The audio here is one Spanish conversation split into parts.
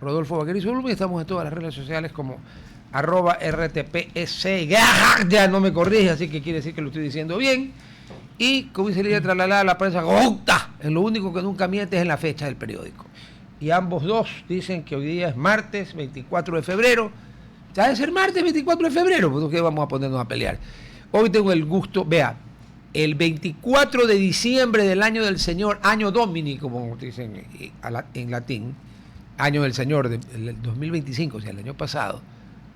Rodolfo Vaquerizo, y estamos en todas las redes sociales como @RTPS. Ya no me corrige, así que quiere decir que lo estoy diciendo bien. Y como dice Lidia Tralalá, la prensa ¡gota! En lo único que nunca miente es en la fecha del periódico. Y ambos dos dicen que hoy día es martes 24 de febrero. Ya debe ser martes 24 de febrero, porque vamos a ponernos a pelear. Hoy tengo el gusto, vea, el 24 de diciembre del año del Señor, año Domini, como dicen en latín, año del Señor, del 2025, o sea, el año pasado,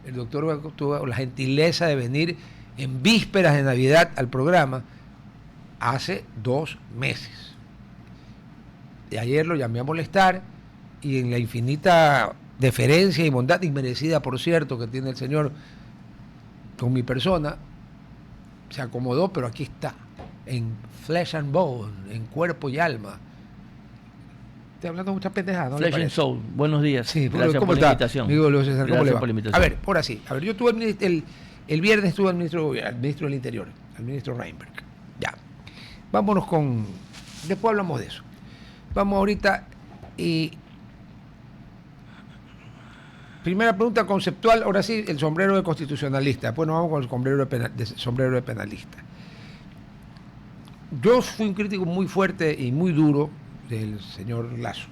el doctor tuvo la gentileza de venir en vísperas de Navidad al programa hace 2 meses. Y ayer lo llamé a molestar y en la infinita deferencia y bondad inmerecida, por cierto, que tiene el Señor con mi persona, se acomodó, pero aquí está, en flesh and bone, en cuerpo y alma. Estoy hablando muchas pendejadas, ¿no? Flesh and soul, buenos días. Sí, gracias por la invitación. Amigo César, ¿cómo le va? Por la invitación. A ver, ahora sí. A ver, yo tuve el viernes estuve al ministro del Interior, al ministro Reinberg. Ya. Vámonos con... Después hablamos de eso. Vamos ahorita y... Primera pregunta conceptual, ahora sí, el sombrero de constitucionalista. Después nos vamos con el sombrero de penalista. Yo fui un crítico muy fuerte y muy duro del señor Lasso.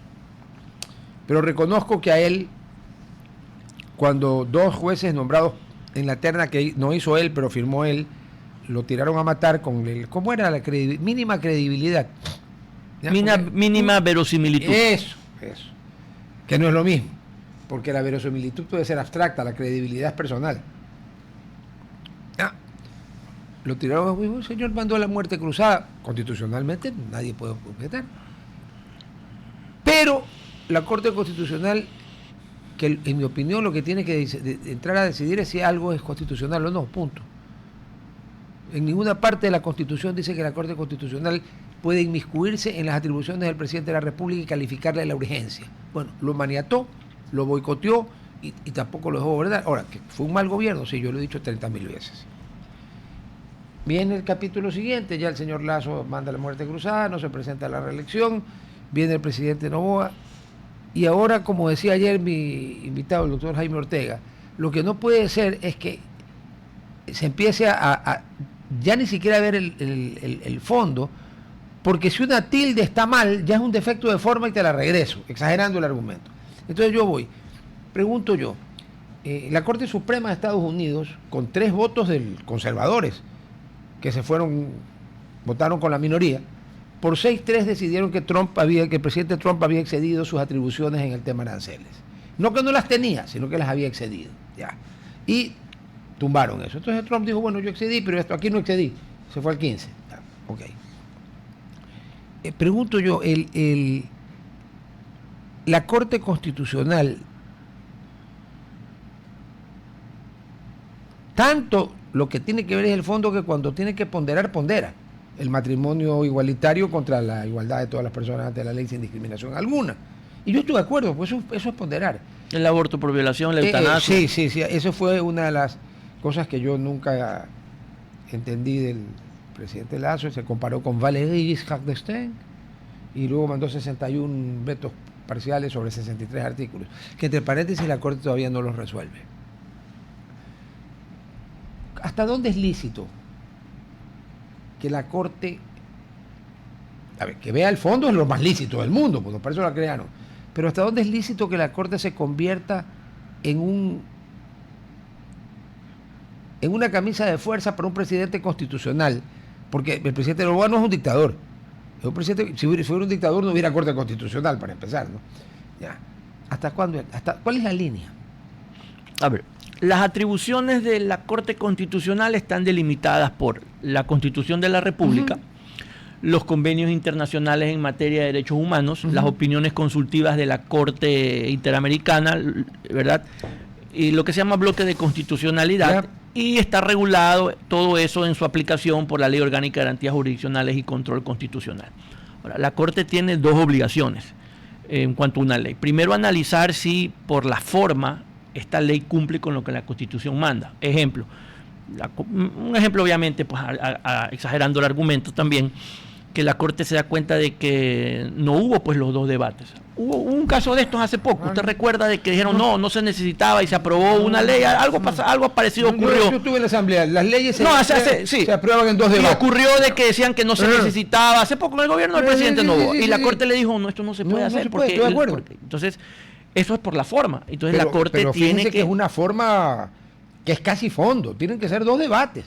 Pero reconozco que a él, cuando 2 jueces nombrados en la terna que no hizo él, pero firmó él, lo tiraron a matar con el... ¿Cómo era la mínima credibilidad? Mínima verosimilitud. Eso. Que no es lo mismo. Porque la verosimilitud puede ser abstracta, la credibilidad es personal. Lo tiraron, el señor mandó a la muerte cruzada. Constitucionalmente nadie puede objetar. Pero la Corte Constitucional, que en mi opinión lo que tiene que entrar a decidir es si algo es constitucional o no, punto. En ninguna parte de la Constitución dice que la Corte Constitucional puede inmiscuirse en las atribuciones del presidente de la República y calificarle la urgencia. Bueno, lo maniató, lo boicoteó y tampoco lo dejó gobernar. Ahora, que fue un mal gobierno, sí, yo lo he dicho 30.000 veces. Viene el capítulo siguiente, ya el señor Lasso manda la muerte cruzada, no se presenta a la reelección, viene el presidente Noboa, y ahora, como decía ayer mi invitado, el doctor Jaime Ortega, lo que no puede ser es que se empiece a ya ni siquiera ver el fondo, porque si una tilde está mal, ya es un defecto de forma y te la regreso, exagerando el argumento. Entonces pregunto yo, la Corte Suprema de Estados Unidos, con 3 votos de conservadores, que votaron con la minoría, por 6-3 decidieron que el presidente Trump había excedido sus atribuciones en el tema aranceles. No que no las tenía, sino que las había excedido. Ya. Y tumbaron eso. Entonces Trump dijo, bueno, yo excedí, pero aquí no excedí. Se fue al 15. Ya. Ok. Pregunto yo, la Corte Constitucional, tanto lo que tiene que ver es el fondo, que cuando tiene que ponderar, pondera el matrimonio igualitario contra la igualdad de todas las personas ante la ley sin discriminación alguna. Y yo estoy de acuerdo, pues eso es ponderar. El aborto por violación, la eutanasia. Sí, eso fue una de las cosas que yo nunca entendí del presidente Lasso. Se comparó con Valéry Giscard d'Estaing y luego mandó 61 vetos parciales sobre 63 artículos, que entre paréntesis la Corte todavía no los resuelve. ¿Hasta dónde es lícito que la Corte, que vea el fondo? Es lo más lícito del mundo, pues por eso la crearon, pero ¿hasta dónde es lícito que la Corte se convierta en una camisa de fuerza para un presidente constitucional? Porque el presidente Noboa no es un dictador. Si fuera un dictador no hubiera Corte Constitucional, para empezar, ¿no? Ya. ¿Hasta cuándo? ¿Cuál es la línea? A ver, las atribuciones de la Corte Constitucional están delimitadas por la Constitución de la República, los convenios internacionales en materia de derechos humanos, las opiniones consultivas de la Corte Interamericana, ¿verdad? Y lo que se llama bloque de constitucionalidad, y está regulado todo eso en su aplicación por la Ley Orgánica de Garantías Jurisdiccionales y Control Constitucional. Ahora, la Corte tiene 2 obligaciones en cuanto a una ley. Primero, analizar si por la forma esta ley cumple con lo que la Constitución manda. Un ejemplo obviamente, pues exagerando el argumento también, que la Corte se da cuenta de que no hubo pues los dos debates. Hubo un caso de estos hace poco. ¿Usted recuerda de que dijeron no se necesitaba y se aprobó una ley? Algo parecido ocurrió. Yo estuve en la Asamblea. Las leyes se aprueban en dos debates. Y ocurrió de que decían que no se necesitaba. Hace poco en el gobierno del presidente no hubo. Y la Corte le dijo, no, esto no se puede hacer. Estoy de acuerdo. Entonces, eso es por la forma. Entonces la Corte tiene que es una forma que es casi fondo. Tienen que ser dos debates.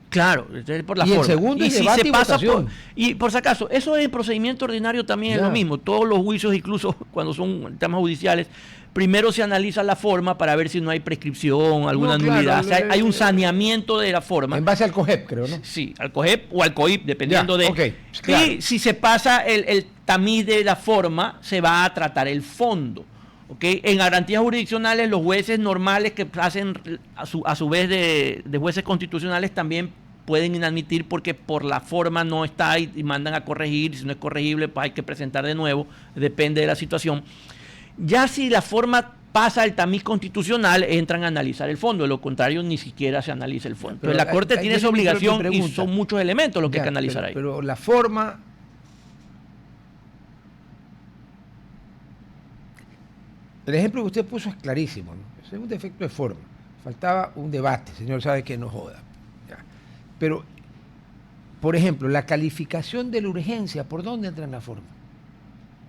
Claro, por la y forma. El segundo y es si debate se y pasa votación. y por si acaso, eso en procedimiento ordinario también es lo mismo. Todos los juicios, incluso cuando son temas judiciales, primero se analiza la forma para ver si no hay prescripción, alguna nulidad. O sea, hay un saneamiento de la forma. En base al COGEP, creo, ¿no? Sí, al COGEP o al COIP, dependiendo de... Okay, claro. Y si se pasa el tamiz de la forma, se va a tratar el fondo. ¿Okay? En garantías jurisdiccionales, los jueces normales que hacen a su vez de jueces constitucionales también pueden inadmitir porque por la forma no está y mandan a corregir. Y si no es corregible, pues hay que presentar de nuevo. Depende de la situación. Ya si la forma pasa el tamiz constitucional, entran a analizar el fondo. De lo contrario, ni siquiera se analiza el fondo. Pero la Corte tiene esa obligación y son muchos elementos los que hay que analizar ahí. Pero la forma... El ejemplo que usted puso es clarísimo, ¿no? Es un defecto de forma. Faltaba un debate, señor, sabe que no joda. Ya. Pero, por ejemplo, la calificación de la urgencia, ¿por dónde entra en la forma?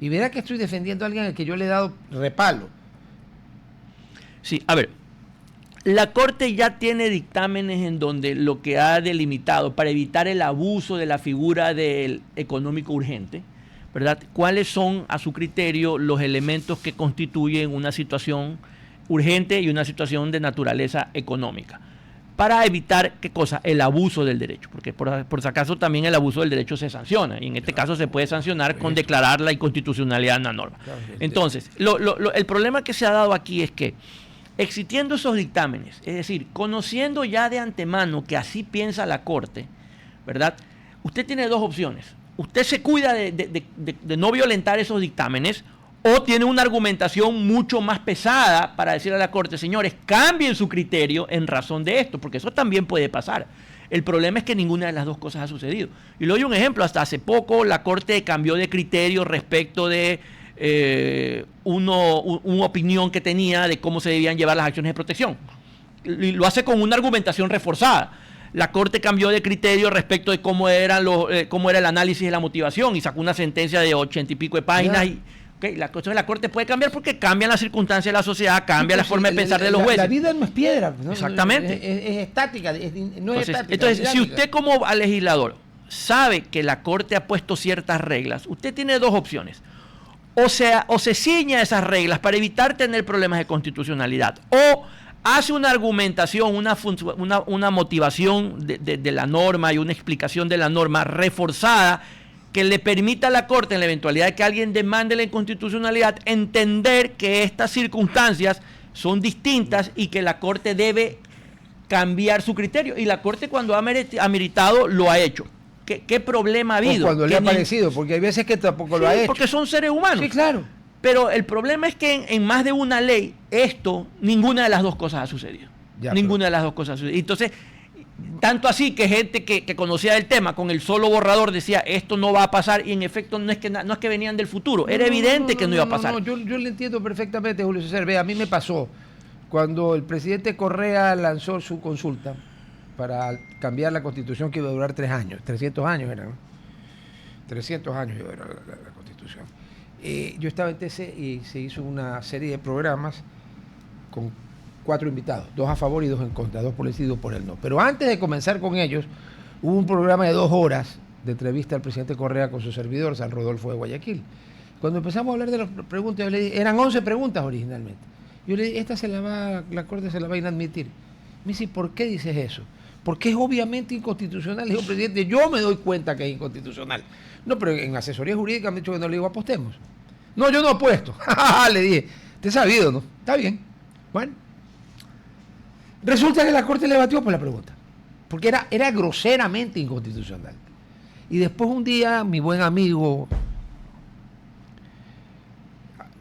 Y verá que estoy defendiendo a alguien al que yo le he dado repalo. Sí, a ver, la Corte ya tiene dictámenes en donde lo que ha delimitado para evitar el abuso de la figura del económico urgente, ¿verdad? ¿Cuáles son, a su criterio, los elementos que constituyen una situación urgente y una situación de naturaleza económica? Para evitar, ¿qué cosa? El abuso del derecho, porque por si acaso también el abuso del derecho se sanciona, y en este caso se puede sancionar con declarar la inconstitucionalidad de una norma. Entonces, el problema que se ha dado aquí es que, existiendo esos dictámenes, es decir, conociendo ya de antemano que así piensa la Corte, ¿verdad? Usted tiene dos opciones. Usted se cuida de no violentar esos dictámenes, o tiene una argumentación mucho más pesada para decir a la Corte, señores, cambien su criterio en razón de esto, porque eso también puede pasar. El problema es que ninguna de las dos cosas ha sucedido. Y le doy un ejemplo, hasta hace poco la Corte cambió de criterio respecto de una opinión que tenía de cómo se debían llevar las acciones de protección. Y lo hace con una argumentación reforzada. La Corte cambió de criterio respecto de cómo era el análisis de la motivación y sacó una sentencia de 80 y pico de páginas. Y, la Corte puede cambiar porque cambian las circunstancias de la sociedad, cambia la forma de pensar de los jueces. La vida no es piedra, ¿no? Exactamente. Es estática, no es estática. Entonces, si usted como legislador sabe que la Corte ha puesto ciertas reglas, usted tiene dos opciones. O se ciña a esas reglas para evitar tener problemas de constitucionalidad, o hace una argumentación, una motivación de la norma y una explicación de la norma reforzada que le permita a la Corte, en la eventualidad de que alguien demande la inconstitucionalidad, entender que estas circunstancias son distintas y que la Corte debe cambiar su criterio. Y la Corte, cuando ha meritado, lo ha hecho. ¿Qué problema ha habido? O cuando le ha parecido, porque hay veces que tampoco lo ha hecho. Porque son seres humanos. Sí, claro. Pero el problema es que en más de una ley, ninguna de las dos cosas ha sucedido. Ninguna de las dos cosas ha sucedido. Entonces, tanto así que gente que conocía el tema, con el solo borrador decía, esto no va a pasar, y en efecto no es que venían del futuro. Era evidente que no iba a pasar. Yo le entiendo perfectamente, Julio César. Ve, a mí me pasó cuando el presidente Correa lanzó su consulta para cambiar la Constitución, que iba a durar 3 años, 300 años era, ¿no? 300 años iba a durar la Constitución. Yo estaba en TC y se hizo una serie de programas con 4 invitados, 2 a favor y 2 en contra, 2 por el sí y 2 por el no. Pero antes de comenzar con ellos, hubo un programa de 2 horas de entrevista al presidente Correa con su servidor, San Rodolfo de Guayaquil. Cuando empezamos a hablar de las preguntas, yo le dije, eran 11 preguntas originalmente. Yo le dije, la Corte se la va a inadmitir. Me dice, ¿por qué dices eso? Porque es obviamente inconstitucional. Le digo, presidente, yo me doy cuenta que es inconstitucional. No, pero en asesoría jurídica me han dicho que no. Le digo, apostemos. No, yo no apuesto. Le dije, te he sabido, ¿no? Está bien. Bueno. Resulta que la Corte le batió por la pregunta. Porque era groseramente inconstitucional. Y después un día, mi buen amigo,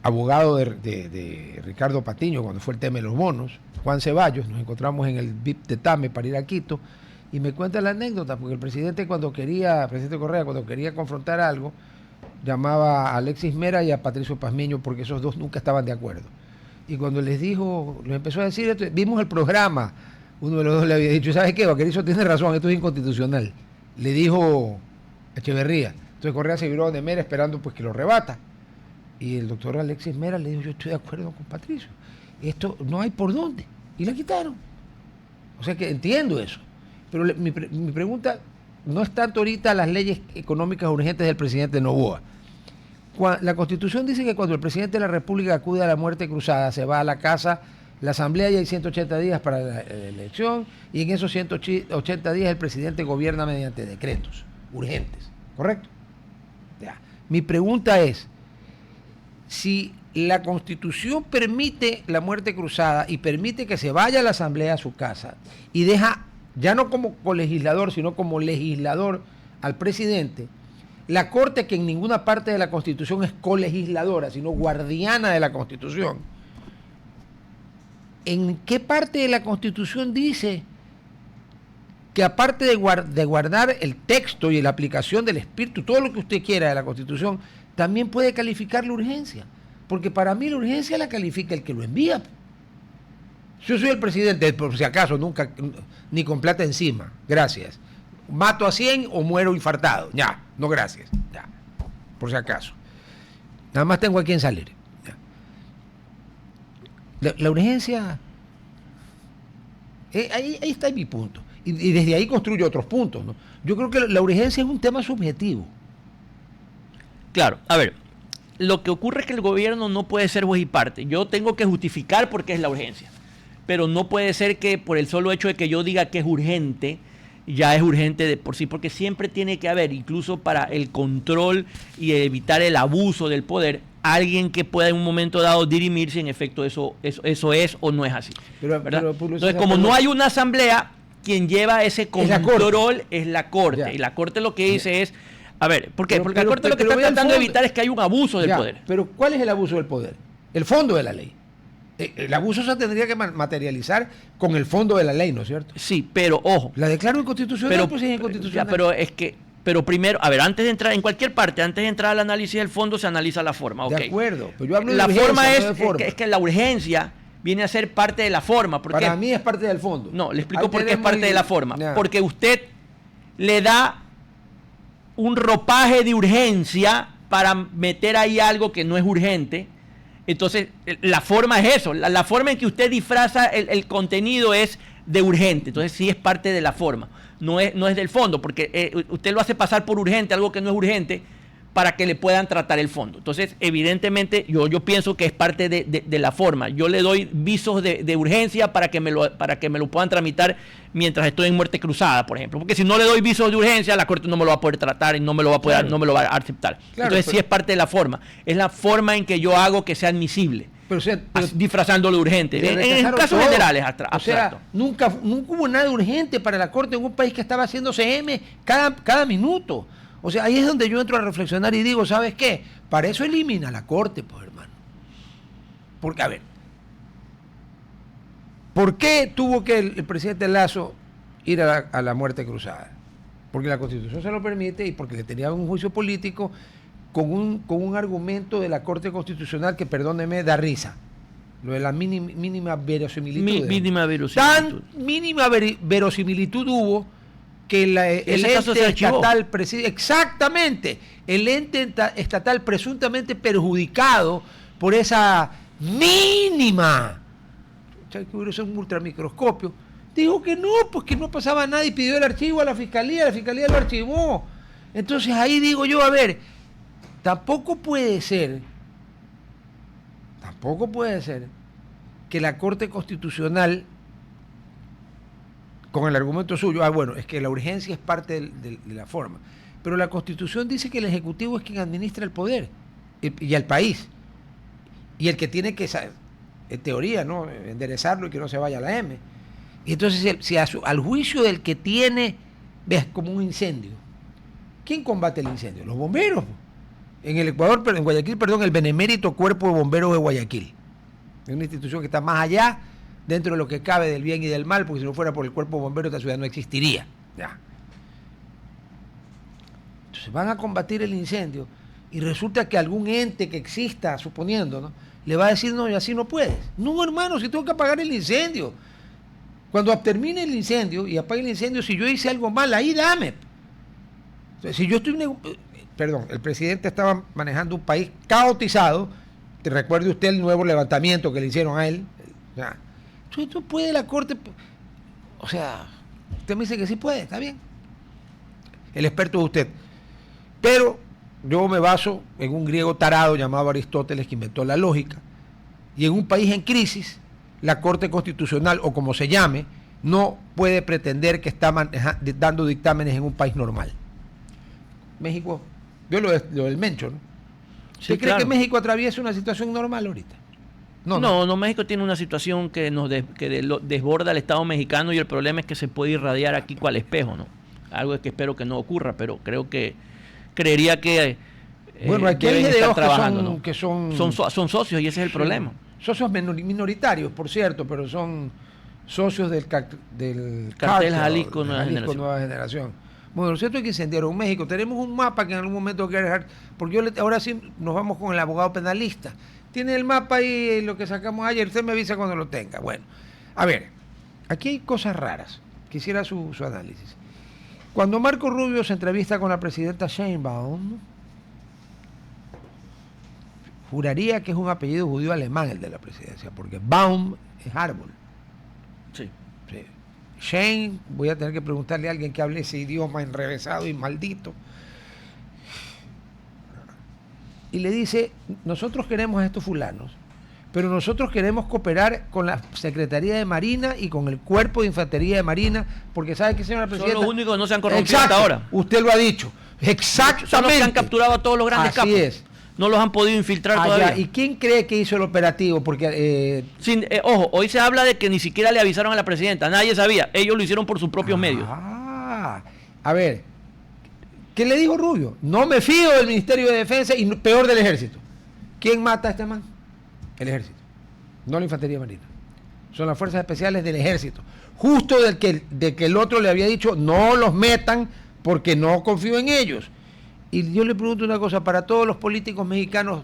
abogado de Ricardo Patiño, cuando fue el tema de los bonos, Juan Ceballos, nos encontramos en el VIP de Tame para ir a Quito, Y me cuenta la anécdota, porque el presidente Correa, cuando quería confrontar algo, llamaba a Alexis Mera y a Patricio Pazmiño, porque esos dos nunca estaban de acuerdo. Y cuando les empezó a decir esto, vimos el programa, uno de los dos le había dicho, ¿sabes qué? Vaquerizo tiene razón, esto es inconstitucional. Le dijo Echeverría. Entonces Correa se viró de Mera esperando pues que lo rebata. Y el doctor Alexis Mera le dijo, yo estoy de acuerdo con Patricio. Esto no hay por dónde. Y la quitaron. O sea que entiendo eso. Pero mi pregunta no es tanto ahorita las leyes económicas urgentes del presidente Noboa. La Constitución dice que cuando el presidente de la República acude a la muerte cruzada, se va a la casa, la Asamblea, y hay 180 días para la elección, y en esos 180 días el presidente gobierna mediante decretos urgentes. ¿Correcto? Ya. Mi pregunta es, si la Constitución permite la muerte cruzada y permite que se vaya a la Asamblea a su casa y deja, ya no como colegislador, sino como legislador al presidente, la Corte, que en ninguna parte de la Constitución es colegisladora, sino guardiana de la Constitución, ¿en qué parte de la Constitución dice que aparte de guardar el texto y la aplicación del espíritu, todo lo que usted quiera de la Constitución, también puede calificar la urgencia? Porque para mí la urgencia la califica el que lo envía. Yo soy el presidente, por si acaso, nunca, ni con plata encima, gracias. Mato a 100 o muero infartado, ya, no gracias, ya, por si acaso. Nada más tengo a quien salir. La urgencia, ahí está mi punto. Y desde ahí construyo otros puntos, ¿no? Yo creo que la urgencia es un tema subjetivo. Claro, a ver, lo que ocurre es que el gobierno no puede ser juez y parte. Yo tengo que justificar por qué es la urgencia, pero no puede ser que por el solo hecho de que yo diga que es urgente, ya es urgente de por sí, porque siempre tiene que haber, incluso para el control y evitar el abuso del poder, alguien que pueda en un momento dado dirimir si en efecto eso es o no es así. Entonces, como no hay una asamblea, quien lleva ese control es la Corte. Ya. Y la Corte lo que dice es, a ver, ¿por qué? Porque la Corte lo que está tratando de evitar es que haya un abuso del poder. Pero ¿cuál es el abuso del poder? El fondo de la ley. El abuso se tendría que materializar con el fondo de la ley, ¿no es cierto? Sí, pero ojo. La declaro inconstitucional, pues es inconstitucional. Pero primero, a ver, antes de entrar, en cualquier parte, antes de entrar al análisis del fondo, se analiza la forma. Okay. De acuerdo, pero yo hablo de la urgencia, forma no de forma. Es que la urgencia viene a ser parte de la forma. Para mí es parte del fondo. No, le explico por qué es parte de la forma. Yeah. Porque usted le da un ropaje de urgencia para meter ahí algo que no es urgente. Entonces, la forma es eso. La forma en que usted disfraza el contenido es de urgente. Entonces, sí es parte de la forma. No es del fondo, porque usted lo hace pasar por urgente, algo que no es urgente, para que le puedan tratar el fondo. Entonces, evidentemente, yo pienso que es parte de la forma. Yo le doy visos de urgencia para que me lo puedan tramitar mientras estoy en muerte cruzada, por ejemplo. Porque si no le doy visos de urgencia, la Corte no me lo va a poder tratar y no me lo va a poder, claro, no me lo va a aceptar. Claro, entonces, sí es parte de la forma. Es la forma en que yo hago que sea admisible. Pero disfrazándolo de urgente. En casos generales, abstracto. O sea, nunca hubo nada urgente para la Corte en un país que estaba haciendo CM cada minuto. O sea, ahí es donde yo entro a reflexionar y digo, ¿sabes qué? Para eso elimina la Corte, pues, hermano. Porque, a ver, ¿por qué tuvo que el presidente Lasso ir a la muerte cruzada? Porque la Constitución se lo permite y porque le tenía un juicio político con un argumento de la Corte Constitucional que, perdóneme, da risa. Lo de la mínima verosimilitud. Mínima verosimilitud. Tan mínima verosimilitud hubo que el ente estatal exactamente, el ente estatal presuntamente perjudicado por esa mínima, que hubiera sido un ultramicroscopio, dijo que no, pues que no pasaba nada y pidió el archivo a la fiscalía lo archivó. Entonces ahí digo yo, a ver, tampoco puede ser que la Corte Constitucional, con el argumento suyo, bueno, es que la urgencia es parte de la forma. Pero la Constitución dice que el Ejecutivo es quien administra el poder y al país. Y el que tiene que, en teoría, ¿no?, enderezarlo y que no se vaya a la M. Y entonces, si al juicio del que tiene, ves, como un incendio, ¿quién combate el incendio? Los bomberos. En el Ecuador, en Guayaquil, el Benemérito Cuerpo de Bomberos de Guayaquil. Es una institución que está más allá, dentro de lo que cabe del bien y del mal, porque si no fuera por el cuerpo bombero esta ciudad no existiría. Ya. Entonces van a combatir el incendio y resulta que algún ente que exista, suponiendo, ¿no?, le va a decir, no, y así no puedes. No, hermano, si tengo que apagar el incendio. Cuando termine el incendio y apague el incendio, si yo hice algo mal, ahí dame. Entonces, si yo estoy... Perdón, el presidente estaba manejando un país caotizado. Te recuerde usted el nuevo levantamiento que le hicieron a él. Ya. Entonces, no puede la Corte... O sea, usted me dice que sí puede, está bien. El experto es usted. Pero yo me baso en un griego tarado llamado Aristóteles, que inventó la lógica. Y en un país en crisis, la Corte Constitucional, o como se llame, no puede pretender que está dando dictámenes en un país normal. México, yo lo del Mencho, ¿no? Sí, ¿Usted cree que México atraviesa una situación normal ahorita? No, México tiene una situación que desborda el Estado mexicano, y el problema es que se puede irradiar aquí cual espejo, ¿no? Algo que espero que no ocurra, pero creería que bueno, aquí hay ideólogos que son socios, y ese es el problema. Socios minoritarios, por cierto, pero son socios del cartel Jalisco Nueva Generación. Bueno, lo cierto es que incendiaron México. Tenemos un mapa que en algún momento quiero dejar, porque ahora sí nos vamos con el abogado penalista. Tiene el mapa ahí, lo que sacamos ayer, usted me avisa cuando lo tenga. Bueno, a ver, aquí hay cosas raras. Quisiera su análisis. Cuando Marco Rubio se entrevista con la presidenta Sheinbaum, juraría que es un apellido judío alemán el de la presidencia, porque Baum es árbol. Sí. Sí. Shein, voy a tener que preguntarle a alguien que hable ese idioma enrevesado y maldito. Y le dice, nosotros queremos a estos fulanos, pero nosotros queremos cooperar con la Secretaría de Marina y con el Cuerpo de Infantería de Marina, porque ¿sabe qué, señora presidenta? Son los únicos que no se han corrompido hasta ahora. Usted lo ha dicho. Exactamente. Son los que han capturado a todos los grandes capos. Así es. No los han podido infiltrar todavía. ¿Y quién cree que hizo el operativo? Porque ojo, hoy se habla de que ni siquiera le avisaron a la presidenta. Nadie sabía. Ellos lo hicieron por sus propios medios. A ver, ¿qué le dijo Rubio? No me fío del Ministerio de Defensa y peor del Ejército. ¿Quién mata a este man? El Ejército, no la Infantería Marina. Son las Fuerzas Especiales del Ejército. Justo de que el otro le había dicho, no los metan porque no confío en ellos. Y yo le pregunto una cosa, para todos los políticos mexicanos,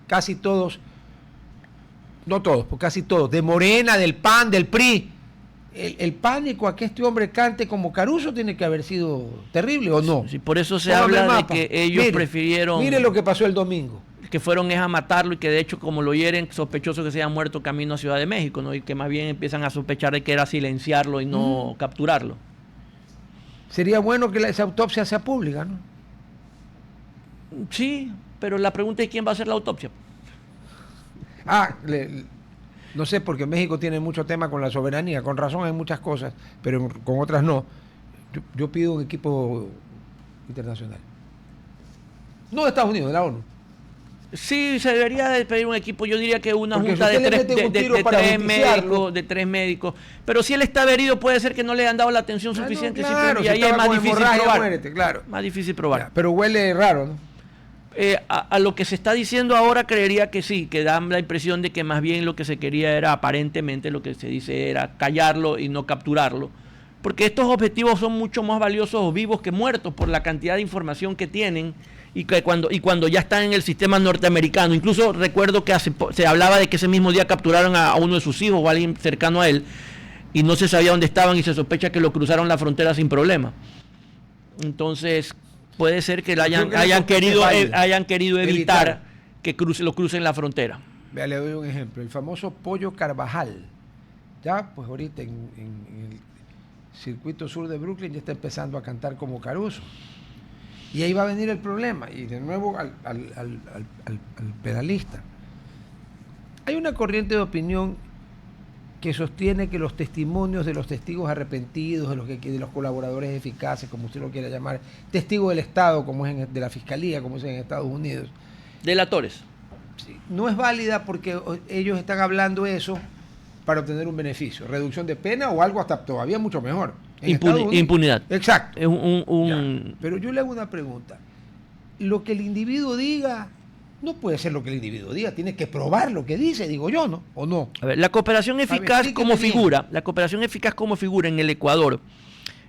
casi todos, no todos, pues casi todos, de Morena, del PAN, del PRI, el pánico a que este hombre cante como Caruso tiene que haber sido terrible, ¿o no? Sí, por eso se habla de que ellos prefirieron... Mire lo que pasó el domingo. Que fueron a matarlo, y que de hecho, como lo hieren, sospechoso que se haya muerto camino a Ciudad de México, ¿no? Y que más bien empiezan a sospechar de que era silenciarlo y no capturarlo. Sería bueno que esa autopsia sea pública, ¿no? Sí, pero la pregunta es quién va a hacer la autopsia. No sé, porque México tiene mucho tema con la soberanía, con razón hay muchas cosas, pero con otras no. Yo pido un equipo internacional. No de Estados Unidos, de la ONU. Sí, se debería de pedir un equipo. Yo diría que una porque junta si de tres médicos. Pero si él está herido, puede ser que no le han dado la atención suficiente. No, claro, y ahí es más difícil probar. Muérete, claro. Más difícil probar. Ya, pero huele raro, ¿no? A lo que se está diciendo ahora, creería que sí, que da la impresión de que más bien lo que se quería era, aparentemente lo que se dice era callarlo y no capturarlo. Porque estos objetivos son mucho más valiosos vivos que muertos por la cantidad de información que tienen. Y cuando ya están en el sistema norteamericano. Incluso recuerdo que se hablaba de que ese mismo día capturaron a uno de sus hijos o a alguien cercano a él, y no se sabía dónde estaban, y se sospecha que lo cruzaron la frontera sin problema. Entonces puede ser que hayan querido evitar que lo crucen la frontera. Vea, le doy un ejemplo. El famoso Pollo Carvajal, ya pues ahorita en el circuito sur de Brooklyn ya está empezando a cantar como Caruso. Y ahí va a venir el problema. Y de nuevo al penalista. Hay una corriente de opinión que sostiene que los testimonios de los testigos arrepentidos, de los colaboradores eficaces, como usted lo quiera llamar, testigos del Estado, como es de la Fiscalía, como es en Estados Unidos. Delatores. Sí, no es válida porque ellos están hablando eso para obtener un beneficio, reducción de pena o algo hasta todavía mucho mejor. Impunidad. Exacto. Es Pero yo le hago una pregunta. Lo que el individuo diga no puede ser lo que el individuo diga, tiene que probar lo que dice, digo yo, ¿no? ¿O no? A ver, la cooperación eficaz como figura en el Ecuador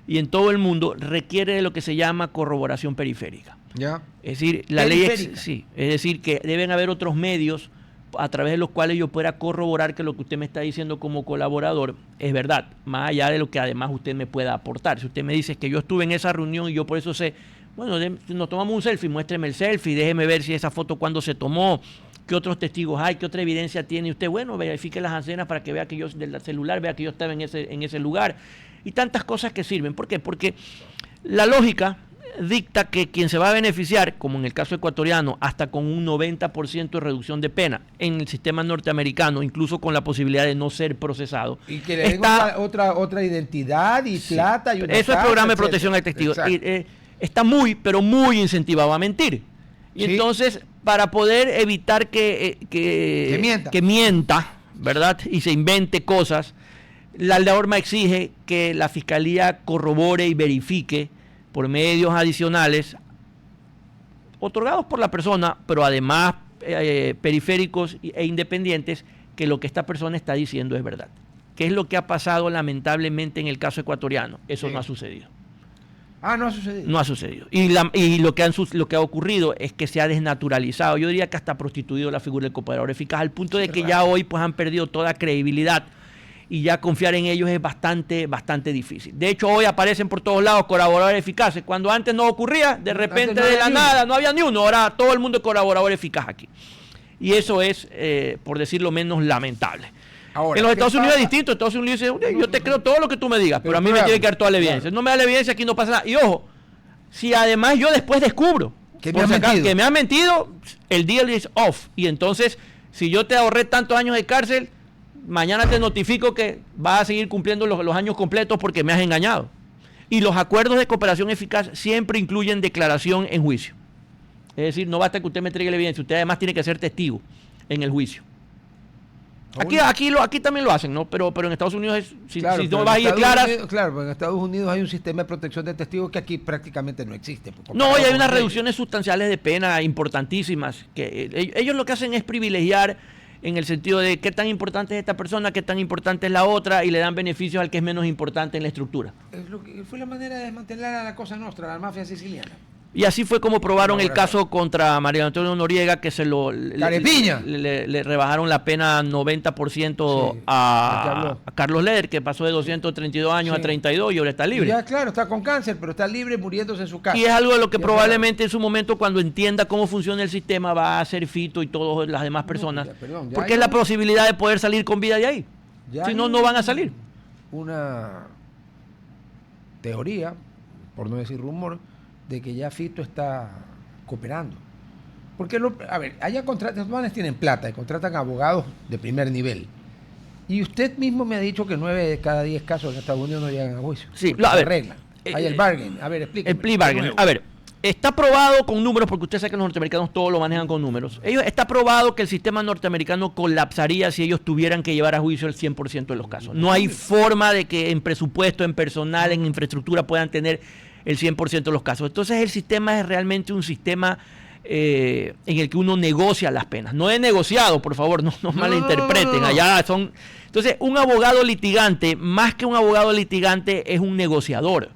y en todo el mundo requiere de lo que se llama corroboración periférica. ¿Ya? Es decir, la ley sí, es decir, que deben haber otros medios a través de los cuales yo pueda corroborar que lo que usted me está diciendo como colaborador es verdad, más allá de lo que además usted me pueda aportar. Si usted me dice que yo estuve en esa reunión y yo por eso sé, bueno, nos tomamos un selfie, muéstreme el selfie, déjeme ver si esa foto cuándo se tomó, qué otros testigos hay, qué otra evidencia tiene usted. Bueno, verifique las antenas para que vea que yo, del celular, vea que yo estaba en ese lugar. Y tantas cosas que sirven. ¿Por qué? Porque la lógica dicta que quien se va a beneficiar, como en el caso ecuatoriano, hasta con un 90% de reducción de pena en el sistema norteamericano, incluso con la posibilidad de no ser procesado. Y que le den otra identidad y plata. Y una eso es programa de protección al testigo. Está muy, pero muy incentivado a mentir. Y entonces, para poder evitar que mienta, ¿verdad? Y se invente cosas, la norma exige que la Fiscalía corrobore y verifique por medios adicionales otorgados por la persona, pero además periféricos e independientes, que lo que esta persona está diciendo es verdad. ¿Qué es lo que ha pasado lamentablemente en el caso ecuatoriano? Eso no ha sucedido. No ha sucedido. No ha sucedido. Y lo que ha ocurrido es que se ha desnaturalizado, yo diría que hasta prostituido la figura del cooperador eficaz, al punto de que ya hoy pues han perdido toda credibilidad. Y ya confiar en ellos es bastante difícil. De hecho, hoy aparecen por todos lados colaboradores eficaces. Cuando antes no ocurría, de repente de la nada, no había ni uno. Ahora todo el mundo es colaborador eficaz aquí. Y eso es, por decirlo menos, lamentable. Ahora, en los Estados Unidos es distinto. En Estados Unidos dice, yo te creo todo lo que tú me digas, pero a mí me tiene que dar toda la evidencia. No me da la evidencia, aquí no pasa nada. Y ojo, si además yo después descubro que me han mentido, el deal is off. Y entonces, si yo te ahorré tantos años de cárcel, mañana te notifico que vas a seguir cumpliendo los años completos porque me has engañado. Y los acuerdos de cooperación eficaz siempre incluyen declaración en juicio. Es decir, no basta que usted me entregue la evidencia, usted además tiene que ser testigo en el juicio. Aquí también lo hacen, ¿no? Pero en Estados Unidos si no vas y declaras... Claro, en Estados Unidos hay un sistema de protección de testigos que aquí prácticamente no existe. No, y hay unas reducciones sustanciales de pena importantísimas. Que ellos lo que hacen es privilegiar en el sentido de qué tan importante es esta persona, qué tan importante es la otra, y le dan beneficios al que es menos importante en la estructura. Fue la manera de desmantelar a la Cosa Nostra, a la mafia siciliana. Y así fue como probaron el caso contra María Antonio Noriega, que le rebajaron la pena 90% a Carlos Leder, que pasó de 232 años a 32 y ahora está libre. Ya, claro, está con cáncer, pero está libre muriéndose en su casa. Y es algo de lo que probablemente en su momento, cuando entienda cómo funciona el sistema, va a hacer Fito y todas las demás personas. Porque es la posibilidad de poder salir con vida de ahí. Si no, no van a salir. Una teoría, por no decir rumor, de que ya Fito está cooperando. Porque, allá los manes tienen plata y contratan abogados de primer nivel. Y usted mismo me ha dicho que 9 de cada 10 casos en Estados Unidos no llegan a juicio. Sí, hay el bargain. A ver, explíqueme. El plea bargain. A ver, está probado con números, porque usted sabe que los norteamericanos todos lo manejan con números. Está probado que el sistema norteamericano colapsaría si ellos tuvieran que llevar a juicio el 100% de los casos. No hay forma de que en presupuesto, en personal, en infraestructura puedan tener el 100% de los casos. Entonces el sistema es realmente un sistema en el que uno negocia las penas. No es negociado, por favor, no malinterpreten. Allá son... Entonces, un abogado litigante, más que un abogado litigante, es un negociador.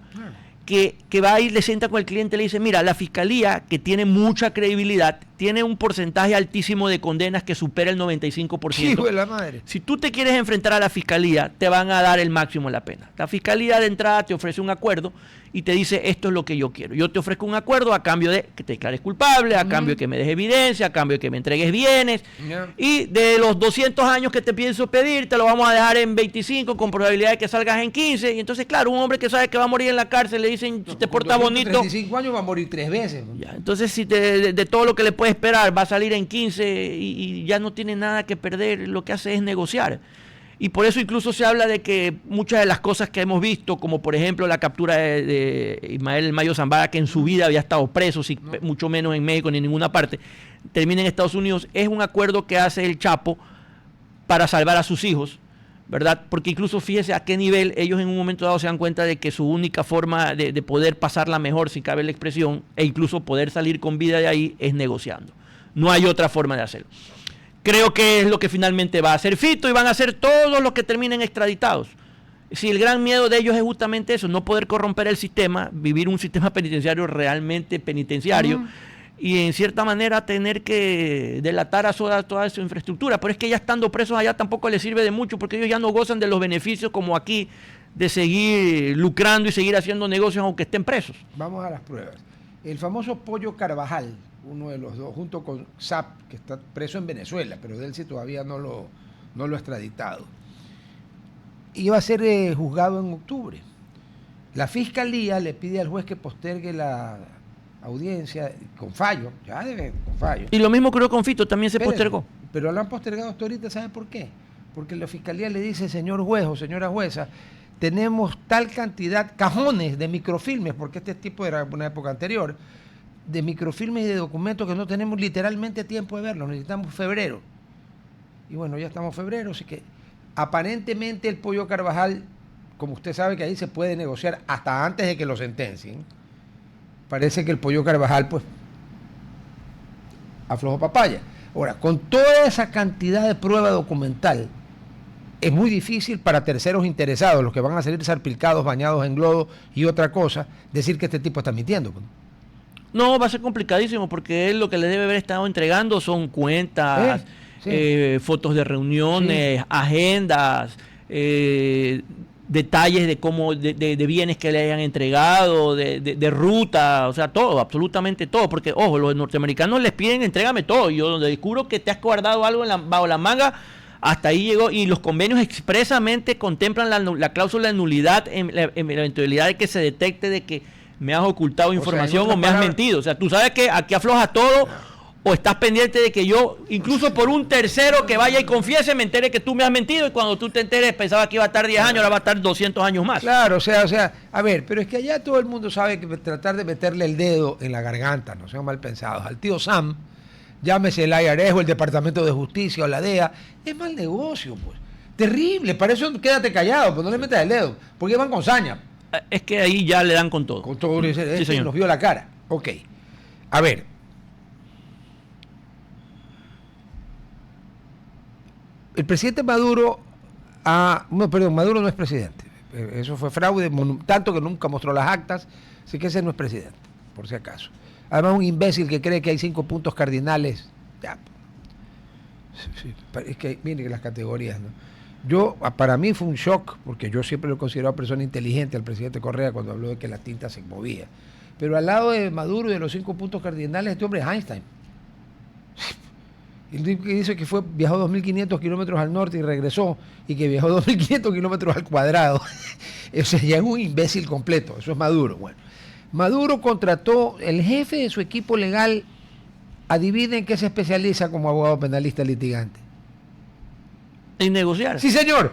Que va y le sienta con el cliente y le dice, mira, la fiscalía, que tiene mucha credibilidad, tiene un porcentaje altísimo de condenas que supera el 95%. Hijo de la madre. Si tú te quieres enfrentar a la fiscalía, te van a dar el máximo de la pena. La fiscalía de entrada te ofrece un acuerdo y te dice, esto es lo que yo quiero. Yo te ofrezco un acuerdo a cambio de que te declares culpable, a cambio de que me des evidencia, a cambio de que me entregues bienes. Y de los 200 años que te pienso pedir, te lo vamos a dejar en 25 con probabilidad de que salgas en 15. Y entonces, claro, un hombre que sabe que va a morir en la cárcel, le dicen, si te portas bonito... 35 años va a morir 3 veces. Ya, entonces, si de todo lo que le puede esperar va a salir en 15 y ya no tiene nada que perder, lo que hace es negociar. Y por eso incluso se habla de que muchas de las cosas que hemos visto, como por ejemplo la captura de Ismael El Mayo Zambada, que en su vida había estado preso, mucho menos en México ni en ninguna parte, termina en Estados Unidos, es un acuerdo que hace el Chapo para salvar a sus hijos, ¿verdad? Porque incluso fíjese a qué nivel ellos en un momento dado se dan cuenta de que su única forma de poder pasarla mejor, si cabe la expresión, e incluso poder salir con vida de ahí, es negociando. No hay otra forma de hacerlo. Creo que es lo que finalmente va a hacer Fito y van a hacer todos los que terminen extraditados. Si el gran miedo de ellos es justamente eso, no poder corromper el sistema, vivir un sistema penitenciario realmente penitenciario, y en cierta manera tener que delatar a toda su infraestructura. Pero es que ya estando presos allá tampoco les sirve de mucho, porque ellos ya no gozan de los beneficios como aquí, de seguir lucrando y seguir haciendo negocios aunque estén presos. Vamos a las pruebas. El famoso Pollo Carvajal, uno de los dos, junto con Zap, que está preso en Venezuela, pero de él sí todavía no lo ha extraditado, iba a ser juzgado en octubre. La fiscalía le pide al juez que postergue la audiencia con fallo, con fallo. Y lo mismo creo con Fito, también se postergó. Pero lo han postergado hasta ahorita, ¿sabe por qué? Porque la fiscalía le dice, señor juez o señora jueza, tenemos tal cantidad, cajones de microfilmes, porque este tipo era una época anterior, de microfilmes y de documentos que no tenemos literalmente tiempo de verlos, necesitamos febrero. Y bueno, ya estamos en febrero, así que aparentemente el Pollo Carvajal, como usted sabe que ahí se puede negociar hasta antes de que lo sentencien, parece que el Pollo Carvajal pues aflojó papaya. Ahora, con toda esa cantidad de prueba documental, es muy difícil para terceros interesados, los que van a salir salpicados, bañados en lodo y otra cosa, decir que este tipo está mintiendo. No, va a ser complicadísimo, porque él lo que le debe haber estado entregando son cuentas, fotos de reuniones, agendas, detalles de cómo de bienes que le hayan entregado, de ruta, o sea, todo, absolutamente todo, porque, ojo, los norteamericanos les piden, entrégame todo, y yo donde descubro que te has guardado algo bajo la manga, hasta ahí llegó, y los convenios expresamente contemplan la cláusula de nulidad en la eventualidad de que se detecte de que me has ocultado información o me has mentido. O sea, tú sabes que aquí aflojas todo, o estás pendiente de que yo, incluso por un tercero que vaya y confiese, me entere que tú me has mentido, y cuando tú te enteres pensaba que iba a estar 10 años, ahora va a estar 200 años más. Claro, o sea, a ver, pero es que allá todo el mundo sabe que tratar de meterle el dedo en la garganta, no sean mal pensados, al tío Sam, llámese el IRS o el Departamento de Justicia o la DEA, es mal negocio, pues. Terrible, para eso quédate callado, pues no le metas el dedo, porque van con saña. Es que ahí ya le dan con todo. Con todo, sí, señor. Nos vio la cara. Ok. A ver. El presidente Maduro, Maduro no es presidente. Eso fue fraude, tanto que nunca mostró las actas, así que ese no es presidente, por si acaso. Además, un imbécil que cree que hay 5 puntos cardinales. Ya. Sí, es que miren las categorías, ¿no? Para mí fue un shock, porque yo siempre lo he considerado persona inteligente al presidente Correa cuando habló de que la tinta se movía. Pero al lado de Maduro y de los 5 puntos cardinales, este hombre es Einstein. El que dice que viajó 2.500 kilómetros al norte y regresó, y que viajó 2.500 kilómetros al cuadrado. O sea, ya es un imbécil completo. Eso es Maduro. Bueno, Maduro contrató el jefe de su equipo legal. Adivinen qué se especializa como abogado penalista litigante. En negociar. Sí, señor.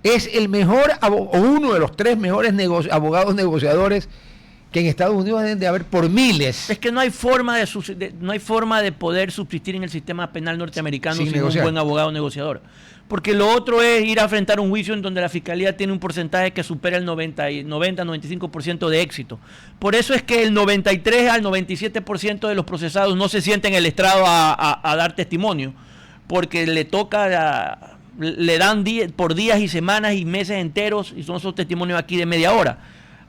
Es el mejor, o uno de los 3 mejores abogados negociadores que en Estados Unidos deben de haber por miles. Es que no hay forma de poder subsistir en el sistema penal norteamericano sin un buen abogado negociador. Porque lo otro es ir a enfrentar un juicio en donde la fiscalía tiene un porcentaje que supera el 90-95% de éxito. Por eso es que el 93 al 97% de los procesados no se sienten en el estrado a dar testimonio, porque le dan por días y semanas y meses enteros, y son esos testimonios aquí de media hora,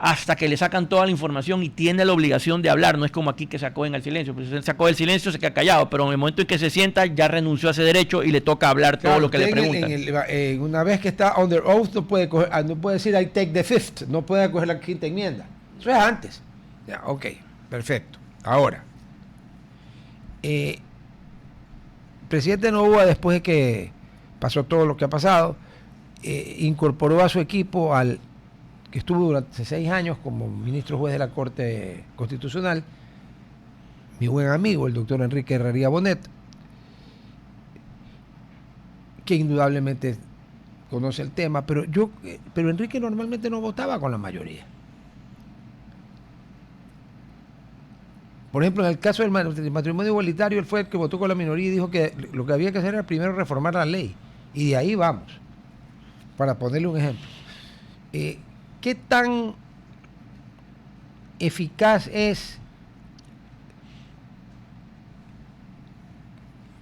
hasta que le sacan toda la información y tiene la obligación de hablar. No es como aquí que sacó en el silencio, pues se sacó del silencio, se queda callado, pero en el momento en que se sienta ya renunció a ese derecho y le toca hablar todo lo que le preguntan. Una vez que está under oath no puede decir I take the fifth, no puede coger la quinta enmienda. Eso es antes. Ya, ok, perfecto. Ahora, el presidente Noboa, después de que pasó todo lo que ha pasado, incorporó a su equipo que estuvo durante 6 años como ministro juez de la Corte Constitucional, mi buen amigo, el doctor Enrique Herrería Bonet, que indudablemente conoce el tema, pero Enrique normalmente no votaba con la mayoría. Por ejemplo, en el caso del matrimonio igualitario, él fue el que votó con la minoría y dijo que lo que había que hacer era primero reformar la ley. Y de ahí vamos, para ponerle un ejemplo. ¿Qué tan eficaz es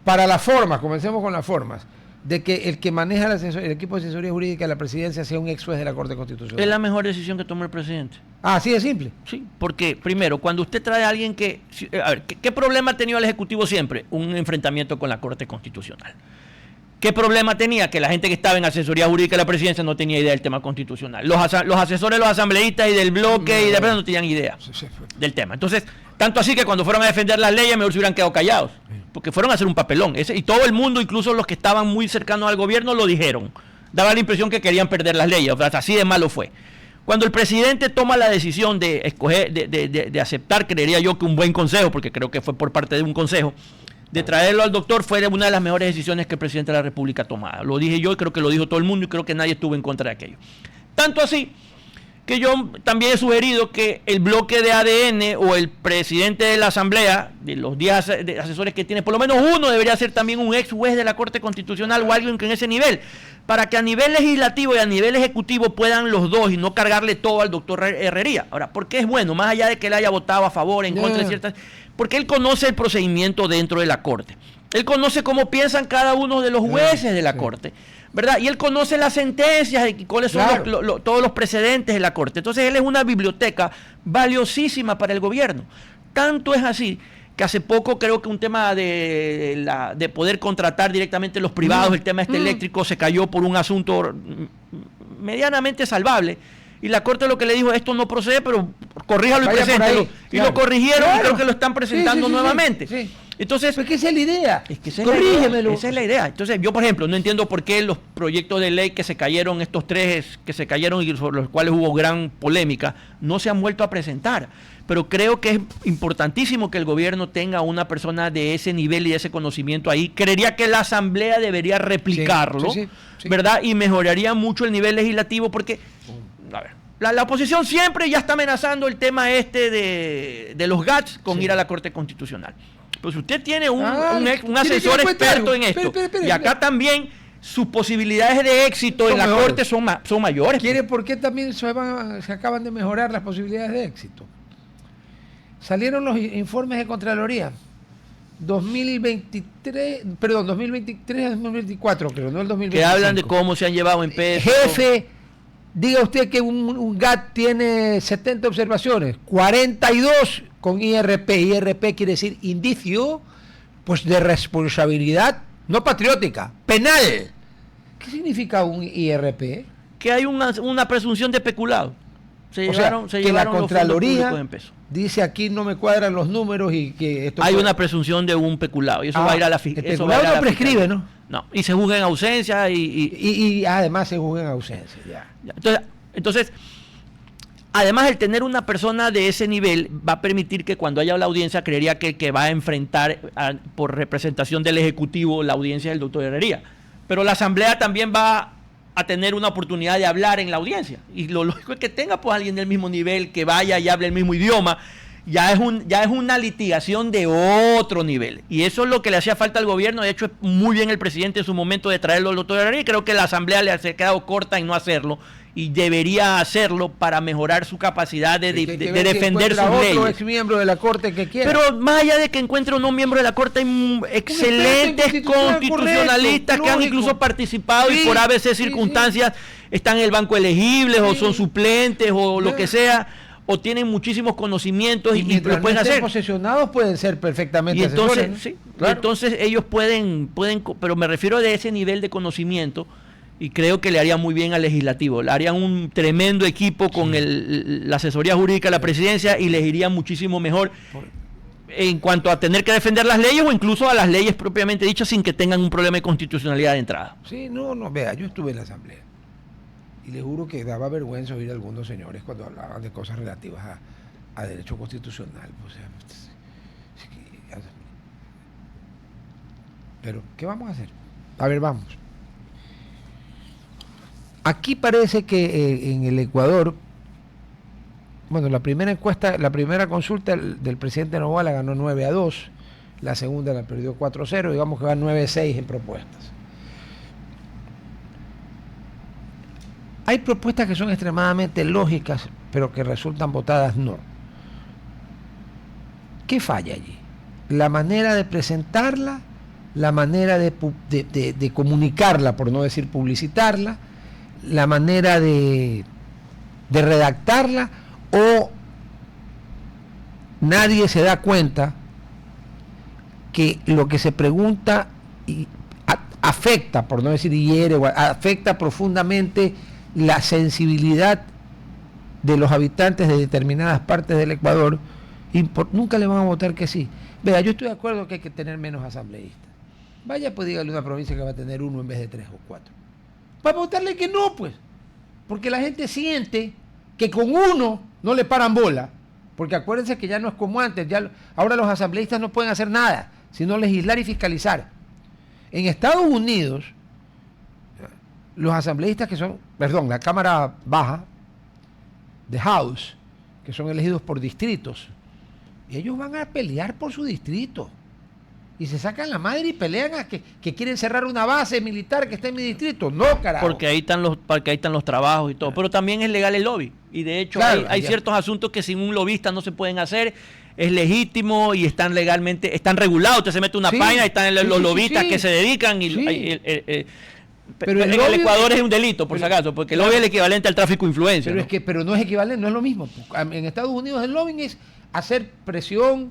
para las formas? Comencemos con las formas. de que el que maneja el equipo de asesoría jurídica de la presidencia sea un ex juez de la Corte Constitucional? Es la mejor decisión que tomó el presidente. Ah, así de simple. Sí, porque primero, cuando usted trae a alguien que... A ver, ¿qué problema ha tenido el Ejecutivo siempre? Un enfrentamiento con la Corte Constitucional. ¿Qué problema tenía? Que la gente que estaba en asesoría jurídica de la presidencia no tenía idea del tema constitucional. Los asesores, los asambleístas y del bloque y de prensa no tenían idea del tema. Entonces, tanto así que cuando fueron a defender las leyes, mejor se hubieran quedado callados. Porque fueron a hacer un papelón. Y todo el mundo, incluso los que estaban muy cercanos al gobierno, lo dijeron. Daba la impresión que querían perder las leyes. O sea, así de malo fue. Cuando el presidente toma la decisión de escoger, de aceptar, creería yo que un buen consejo, porque creo que fue por parte de un consejo, de traerlo al doctor, fue una de las mejores decisiones que el presidente de la República tomaba. Lo dije yo y creo que lo dijo todo el mundo y creo que nadie estuvo en contra de aquello. Tanto así que yo también he sugerido que el bloque de ADN o el presidente de la Asamblea, de los 10 asesores que tiene, por lo menos uno debería ser también un ex juez de la Corte Constitucional o alguien que en ese nivel, para que a nivel legislativo y a nivel ejecutivo puedan los dos y no cargarle todo al doctor Herrería. Ahora, ¿por qué es bueno? Más allá de que él haya votado a favor, en contra de ciertas... Porque él conoce el procedimiento dentro de la Corte. Él conoce cómo piensan cada uno de los jueces de la Corte, ¿verdad? Y él conoce las sentencias y cuáles son todos los precedentes de la Corte. Entonces él es una biblioteca valiosísima para el gobierno. Tanto es así que hace poco creo que un tema de poder contratar directamente los privados, el tema eléctrico, se cayó por un asunto medianamente salvable. Y la Corte lo que le dijo, esto no procede, pero corríjalo y preséntelo. Y lo corrigieron y creo que lo están presentando nuevamente. Sí. Entonces, ¿pero qué es la idea? Es que corrígemelo. Esa es la idea. Entonces, yo, por ejemplo, no entiendo por qué los proyectos de ley que se cayeron, estos tres que se cayeron y sobre los cuales hubo gran polémica, no se han vuelto a presentar. Pero creo que es importantísimo que el gobierno tenga una persona de ese nivel y de ese conocimiento ahí. Creería que la Asamblea debería replicarlo, sí. ¿Verdad? Y mejoraría mucho el nivel legislativo porque... A ver, la oposición siempre ya está amenazando el tema de los GATS con ir a la Corte Constitucional. Pues usted tiene un asesor experto en esto. Y acá también sus posibilidades de éxito en la Corte son mayores. ¿Quiere por qué también se acaban de mejorar las posibilidades de éxito? Salieron los informes de Contraloría 2023 a 2024, creo, no el 2025. Que hablan de cómo se han llevado en peso. Jefe, diga usted que un GAT tiene 70 observaciones, 42 con IRP. IRP quiere decir indicio, pues, de responsabilidad no patriótica, penal. ¿Qué significa un IRP? Que hay una presunción de peculado. Se llevaron la Contraloría los en peso. Dice aquí no me cuadran los números y que esto hay una presunción de un peculado y eso va a ir a la fiscalía. El peculado no prescribe, ¿no? No, y se juzga en ausencia y además se juzga en ausencia. Ya. Entonces, además el tener una persona de ese nivel va a permitir que cuando haya la audiencia, creería que va a enfrentar por representación del Ejecutivo la audiencia del doctor Herrería. Pero la Asamblea también va a tener una oportunidad de hablar en la audiencia. Y lo lógico es que tenga pues alguien del mismo nivel, que vaya y hable el mismo idioma. Ya es una litigación de otro nivel. Y eso es lo que le hacía falta al gobierno. De hecho, es muy bien el presidente en su momento de traerlo al doctor Herrería. Y creo que la Asamblea le ha quedado corta en no hacerlo. Y debería hacerlo para mejorar su capacidad de defender sus leyes. Otro ex miembro de la Corte que quiera. Pero más allá de que encuentre o no miembro de la Corte, hay excelentes constitucionalistas que han incluso participado y por ABC circunstancias están en el banco elegibles o son suplentes o lo que sea, o tienen muchísimos conocimientos y lo pueden hacer. Posesionados pueden ser perfectamente y entonces, asesores, ¿no? sí, claro. Entonces ellos pueden, pero me refiero de ese nivel de conocimiento. Y creo que le haría muy bien al legislativo. Le harían un tremendo equipo con la asesoría jurídica de la presidencia y les iría muchísimo mejor en cuanto a tener que defender las leyes o incluso a las leyes propiamente dichas sin que tengan un problema de constitucionalidad de entrada. Sí, vea, yo estuve en la Asamblea y le juro que daba vergüenza oír a algunos señores cuando hablaban de cosas relativas a derecho constitucional. O sea, pero, ¿qué vamos a hacer? A ver, vamos. Aquí parece que en el Ecuador, bueno, la primera encuesta, la primera consulta del presidente Noboa la ganó 9-2, la segunda la perdió 4-0, digamos que va 9-6 en propuestas. Hay propuestas que son extremadamente lógicas, pero que resultan votadas no. ¿Qué falla allí? ¿La manera de presentarla la manera de comunicarla, por no decir publicitarla, la manera de redactarla, o nadie se da cuenta que lo que se pregunta afecta, por no decir hiere, afecta profundamente la sensibilidad de los habitantes de determinadas partes del Ecuador, y nunca le van a votar que sí. Vea, yo estoy de acuerdo que hay que tener menos asambleístas. Vaya, pues dígale a una provincia que va a tener 1 en vez de 3 o 4. Para votarle que no, pues. Porque la gente siente que con 1 no le paran bola. Porque acuérdense que ya no es como antes. Ahora los asambleístas no pueden hacer nada, sino legislar y fiscalizar. En Estados Unidos, los asambleístas que son, la Cámara Baja, the House, que son elegidos por distritos, y ellos van a pelear por su distrito. Y se sacan la madre y pelean a que quieren cerrar una base militar que está en mi distrito. No, carajo. Porque ahí están los trabajos y todo. Pero también es legal el lobby. Y de hecho hay ciertos asuntos que sin un lobista no se pueden hacer. Es legítimo y están legalmente, están regulados. Usted se mete una página y están los lobistas que se dedican. Pero en el Ecuador es un delito, por si acaso, porque el lobby es el equivalente al tráfico de influencia. Pero no es equivalente, no es lo mismo. En Estados Unidos el lobbying es hacer presión,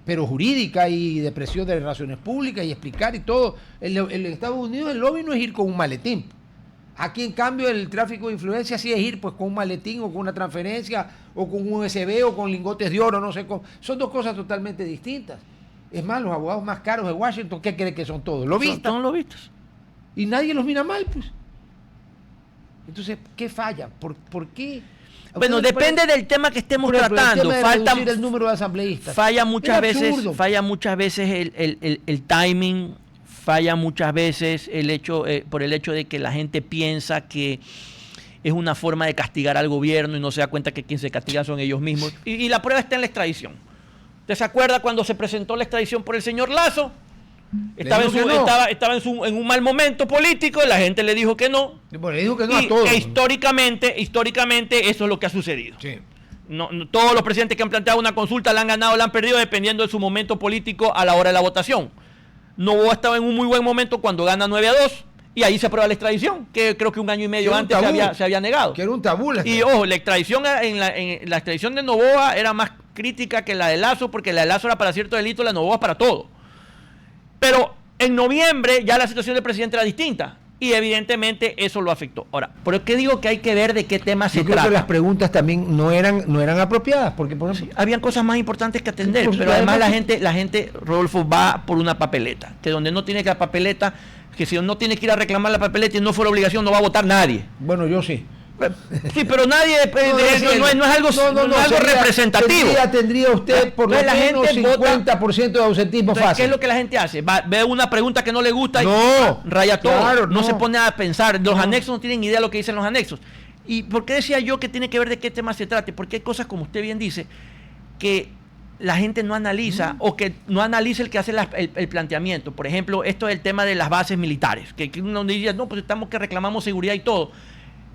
pero jurídica, y de presión de relaciones públicas y explicar y todo. En Estados Unidos el lobby no es ir con un maletín. Aquí en cambio el tráfico de influencia sí es ir pues con un maletín o con una transferencia o con un USB o con lingotes de oro, no sé cómo. Son dos cosas totalmente distintas. Es más, los abogados más caros de Washington, ¿qué cree que son todos? Lobistas. Son lobistas. Y nadie los mira mal, pues. Entonces, ¿qué falla? ¿Por qué? Bueno, depende del tema que estemos tratando. Falta el número de asambleístas. Falla muchas veces el timing, falla muchas veces por el hecho de que la gente piensa que es una forma de castigar al gobierno y no se da cuenta que quien se castiga son ellos mismos. Y la prueba está en la extradición. ¿Usted se acuerda cuando se presentó la extradición por el señor Lazo? Estaba en un mal momento político, la gente le dijo que no. Bueno, le dijo que no a todos. Históricamente eso es lo que ha sucedido. Sí. No, todos los presidentes que han planteado una consulta la han ganado o la han perdido dependiendo de su momento político a la hora de la votación. Noboa estaba en un muy buen momento cuando gana 9-2 y ahí se aprueba la extradición, que creo que un año y medio antes se había negado. Que era un tabú. Y ojo, la extradición la extradición de Noboa era más crítica que la de Lazo, porque la de Lazo era para cierto delito, la de Noboa para todo. Pero en noviembre ya la situación del presidente era distinta y evidentemente eso lo afectó. Ahora, ¿por qué digo que hay que ver de qué tema se trata? Yo creo que las preguntas también no eran apropiadas, porque por ejemplo, habían cosas más importantes que atender, pero además la gente, Rodolfo, va por una papeleta, que donde no tiene que la papeleta, que si no tiene que ir a reclamar la papeleta y no fuera obligación, no va a votar nadie. Bueno, yo sí. Sí, pero nadie no es algo representativo. Tendría usted por lo menos 50% de ausentismo fácil. ¿Qué es lo que la gente hace? Ve una pregunta que no le gusta y raya todo. Claro, no se pone a pensar. Los anexos no tienen idea de lo que dicen los anexos. ¿Y por qué decía yo que tiene que ver de qué tema se trate? Porque hay cosas, como usted bien dice, que la gente no analiza o que no analiza el que hace el planteamiento. Por ejemplo, esto es el tema de las bases militares. Que uno diría, no, pues estamos que reclamamos seguridad y todo.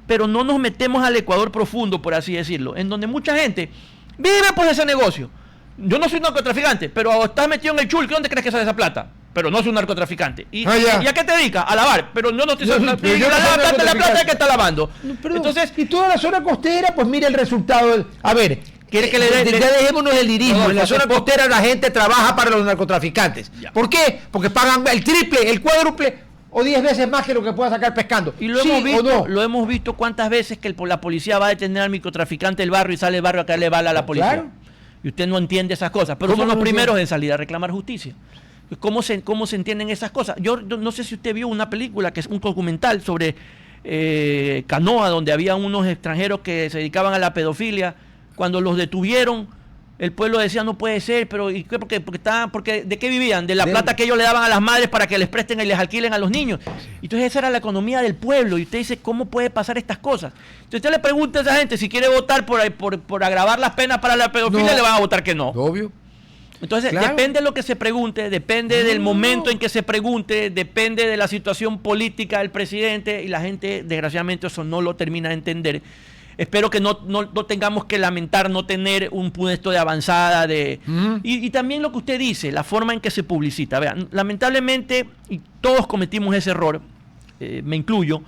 Pero no nos metemos al Ecuador profundo, por así decirlo, en donde mucha gente vive por ese negocio. Yo no soy narcotraficante, pero estás metido en el chulque, ¿dónde crees que sale esa plata? Pero no soy un narcotraficante. ¿Y a qué te dedicas? A lavar. Pero yo no estoy la plata que está lavando. Entonces, y toda la zona costera, pues mire el resultado. A ver, ¿quiere que ya dejémonos del lirismo? En la zona costera la gente trabaja para los narcotraficantes. Ya. ¿Por qué? Porque pagan el triple, el cuádruple o 10 veces más que lo que pueda sacar pescando. Y lo hemos visto cuántas veces que la policía va a detener al microtraficante del barrio y sale del barrio a caerle bala a la policía. Claro. Y usted no entiende esas cosas, pero son los primeros en salir a reclamar justicia. ¿Cómo se entienden esas cosas? Yo no sé si usted vio una película, que es un documental sobre Canoa, donde había unos extranjeros que se dedicaban a la pedofilia. Cuando los detuvieron, el pueblo decía, no puede ser, pero ¿y qué? Porque ¿de qué vivían? De la plata que ellos le daban a las madres para que les presten y les alquilen a los niños. Entonces esa era la economía del pueblo. Y usted dice, ¿cómo puede pasar estas cosas? Entonces usted le pregunta a esa gente si quiere votar por agravar las penas para la pedofilia, le van a votar que no. Obvio. Entonces, depende de lo que se pregunte, depende del momento en que se pregunte, depende de la situación política del presidente, y la gente, desgraciadamente, eso no lo termina de entender. Espero que no tengamos que lamentar no tener un puesto de avanzada. Y también lo que usted dice, la forma en que se publicita. Vean, lamentablemente, y todos cometimos ese error, me incluyo,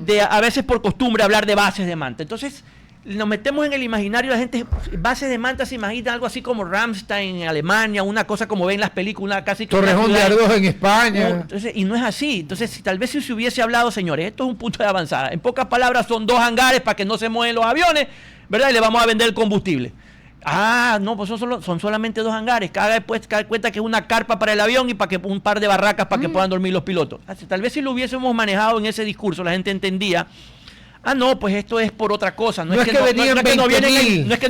de a veces por costumbre hablar de bases de manta. Entonces, nos metemos en el imaginario de la gente, bases de manta se imagina algo así como Rammstein en Alemania, una cosa como ven las películas, casi Torrejón de Ardoz en España. Entonces, y no es así. Entonces, tal vez si se hubiese hablado, señores, esto es un punto de avanzada. En pocas palabras, son 2 hangares para que no se mueven los aviones, ¿verdad? Y le vamos a vender el combustible. No, pues son solamente 2 hangares. Cada cuenta que es una carpa para el avión y para que un par de barracas para que puedan dormir los pilotos. Tal vez si lo hubiésemos manejado en ese discurso, la gente entendía. No, pues esto es por otra cosa. No es que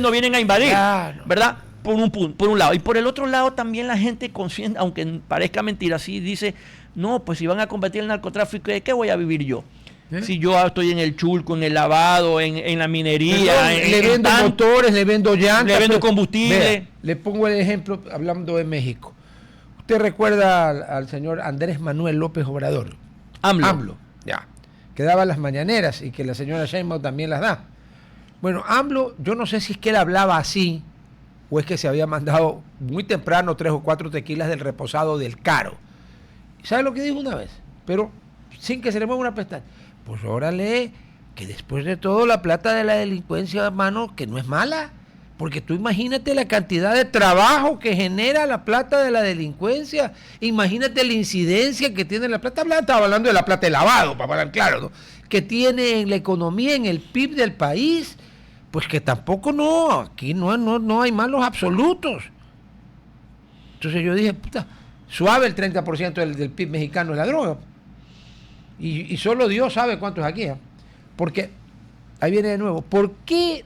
no vienen a invadir, claro, ¿verdad? Por un lado. Y por el otro lado también la gente consciente, aunque parezca mentira, sí dice, no, pues si van a combatir el narcotráfico, ¿de qué voy a vivir yo? Si yo estoy en el chulco, en el lavado, en la minería, le vendo motores, le vendo llantas, le vendo combustible. Vea, le pongo el ejemplo hablando de México. ¿Usted recuerda al señor Andrés Manuel López Obrador? AMLO. Ya. Que daba las mañaneras y que la señora Sheinbaum también las da. Bueno, AMLO, yo no sé si es que él hablaba así o es que se había mandado muy temprano 3 o 4 tequilas del reposado del Caro. ¿Sabe lo que dijo una vez? Pero sin que se le mueva una pestaña. Pues órale, que después de todo la plata de la delincuencia, hermano, que no es mala. Porque tú imagínate la cantidad de trabajo que genera la plata de la delincuencia. Imagínate la incidencia que tiene la plata. Estaba hablando de la plata de lavado, para hablar claro, ¿no? Que tiene en la economía, en el PIB del país. Pues que tampoco aquí no hay malos absolutos. Entonces yo dije, puta, suave el 30% del PIB mexicano es la droga. Y solo Dios sabe cuánto es aquí. Porque, ahí viene de nuevo, ¿por qué?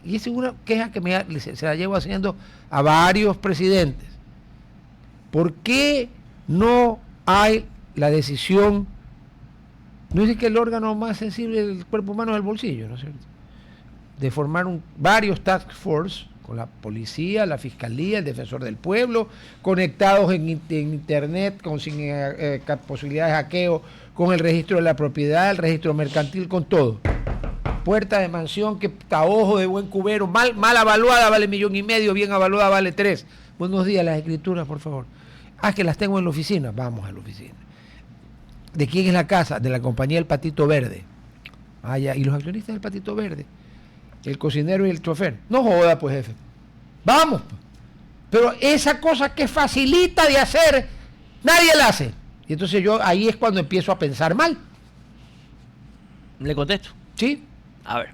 Y es una queja que se la llevo haciendo a varios presidentes. ¿Por qué no hay la decisión? No dice que el órgano más sensible del cuerpo humano es el bolsillo, ¿no es cierto? De formar varios task force con la policía, la fiscalía, el defensor del pueblo, conectados en internet, sin posibilidades de hackeo, con el registro de la propiedad, el registro mercantil, con todo. Puerta de mansión que a ojo de buen cubero, mal evaluada vale 1,5 millones, bien evaluada vale 3. Buenos días, las escrituras, por favor. Que las tengo en la oficina. Vamos a la oficina. ¿De quién es la casa? De la compañía El Patito Verde. Ya. ¿Y los accionistas del Patito Verde? El cocinero y el chofer. No joda, pues, jefe. Vamos. Pero esa cosa que facilita de hacer, nadie la hace. Y entonces ahí es cuando empiezo a pensar mal. ¿Le contesto? Sí. A ver,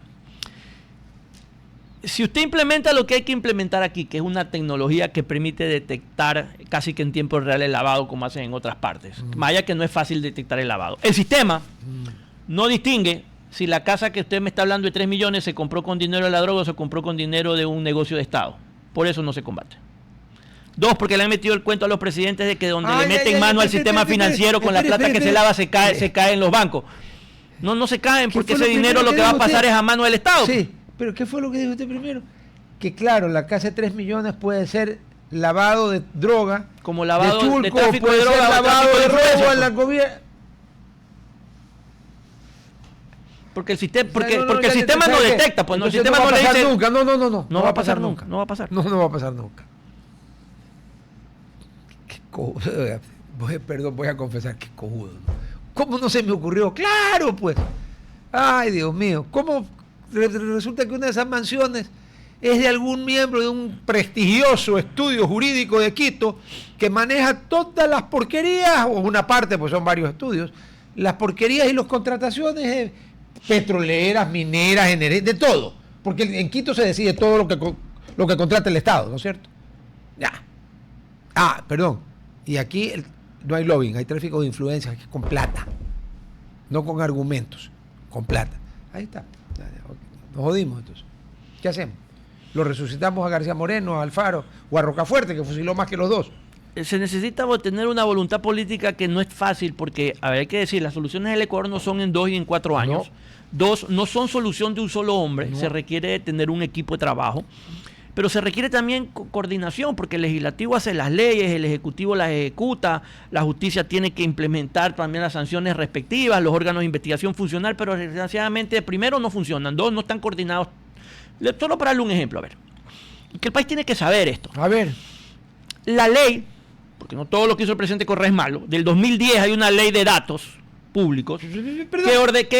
si usted implementa lo que hay que implementar aquí, que es una tecnología que permite detectar casi que en tiempo real el lavado como hacen en otras partes, vaya que no es fácil detectar el lavado. El sistema no distingue si la casa que usted me está hablando de 3 millones se compró con dinero de la droga o se compró con dinero de un negocio de Estado. Por eso no se combate. 2, porque le han metido el cuento a los presidentes de que donde le meten mano al sistema financiero con la plata que se lava se cae en los bancos. No se caen porque ese dinero lo que va a pasar es a mano del Estado. Sí, pero ¿qué fue lo que dijo usted primero? Que claro, la casa de 3 millones puede ser lavado de droga, como lavado de chulco, de tráfico puede de droga, ser lavado de robo en la pues. gobierno. Porque el sistema, porque el sistema no detecta, pues no, el sistema no le dice nunca. No va a pasar nunca. No va a pasar nunca. Qué cojudo. Perdón, voy a confesar que cojudo. ¿Cómo no se me ocurrió? ¡Claro, pues! ¡Ay, Dios mío! ¿Cómo resulta que una de esas mansiones es de algún miembro de un prestigioso estudio jurídico de Quito que maneja todas las porquerías, o una parte, pues son varios estudios, las porquerías y las contrataciones petroleras, mineras, de todo? Porque en Quito se decide todo lo que contrata el Estado, ¿no es cierto? Ya. Perdón. Y aquí no hay lobbying, hay tráfico de influencias con plata, no con argumentos, con plata. Ahí está. Nos jodimos entonces. ¿Qué hacemos? ¿Lo resucitamos a García Moreno, a Alfaro o a Rocafuerte, que fusiló más que los dos? Se necesita tener una voluntad política que no es fácil porque, hay que decir, las soluciones del Ecuador no son en 2 y en 4 años. No. 2, no son solución de un solo hombre, se requiere tener un equipo de trabajo. pero se requiere también coordinación, porque el legislativo hace las leyes, el ejecutivo las ejecuta, la justicia tiene que implementar también las sanciones respectivas, los órganos de investigación funcional, pero desgraciadamente, primero, no funcionan, dos, no están coordinados. Solo para darle un ejemplo, a ver, que el país tiene que saber esto. A ver. La ley, porque no todo lo que hizo el presidente Correa es malo, del 2010 hay una ley de datos públicos que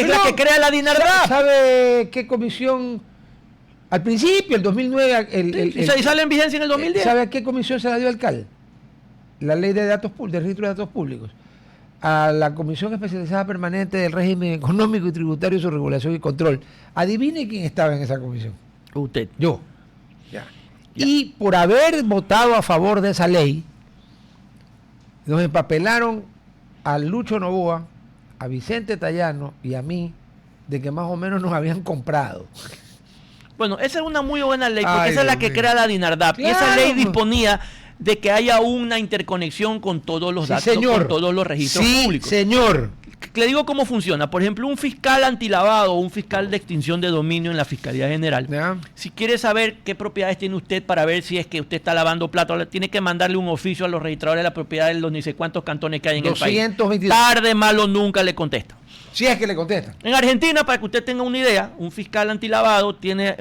es la que crea la DINARDAP. ¿Sabe qué comisión? Al principio, el 2009... y sale en vigencia en el 2010. ¿Sabe a qué comisión se la dio el CAL? La ley de datos del registro de datos públicos. A la Comisión Especializada Permanente del Régimen Económico y Tributario, su regulación y control. Adivine quién estaba en esa comisión. Usted. Yo. Ya. Y por haber votado a favor de esa ley, nos empapelaron a Lucho Novoa, a Vicente Tallano y a mí, de que más o menos nos habían comprado. Bueno, esa es una muy buena ley, porque Ay, esa es la Dios que mío. crea la DINARDAP. Claro. Y esa ley disponía de que haya una interconexión con todos los datos, con todos los registros públicos. Señor. Le digo cómo funciona. Por ejemplo, un fiscal antilavado o un fiscal de extinción de dominio en la Fiscalía General, ¿Ya? si quiere saber qué propiedades tiene usted para ver si es que usted está lavando platos, tiene que mandarle un oficio a los registradores de la propiedad de los ni sé cuántos cantones que hay en el país. 222. Tarde, malo, nunca le contesta. Si es que le contesta. En Argentina, para que usted tenga una idea, un fiscal antilavado tiene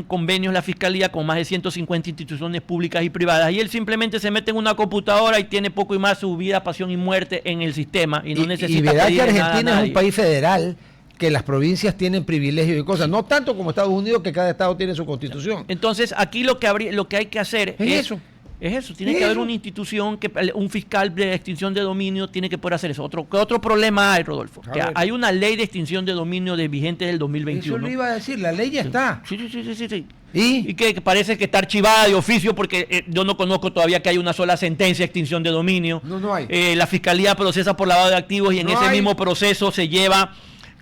convenios la fiscalía con más de 150 instituciones públicas y privadas, y él simplemente se mete en una computadora y tiene poco y más su vida, pasión y muerte en el sistema y no necesita y verá que pedirle nada a Argentina es nadie. un país federal, que las provincias tienen privilegios y cosas, no tanto como Estados Unidos, que cada estado tiene su constitución. Entonces, aquí lo que hay que hacer Es eso. Es eso, tiene que haber una institución, un fiscal de extinción de dominio tiene que poder hacer eso. ¿Qué otro problema hay, Rodolfo? Que hay una ley de extinción de dominio vigente del 2021. Eso lo iba a decir, la ley ya está. Sí. ¿Y? Y que parece que está archivada de oficio porque yo no conozco todavía que hay una sola sentencia de extinción de dominio. No hay. La fiscalía procesa por lavado de activos y en ese mismo proceso se lleva,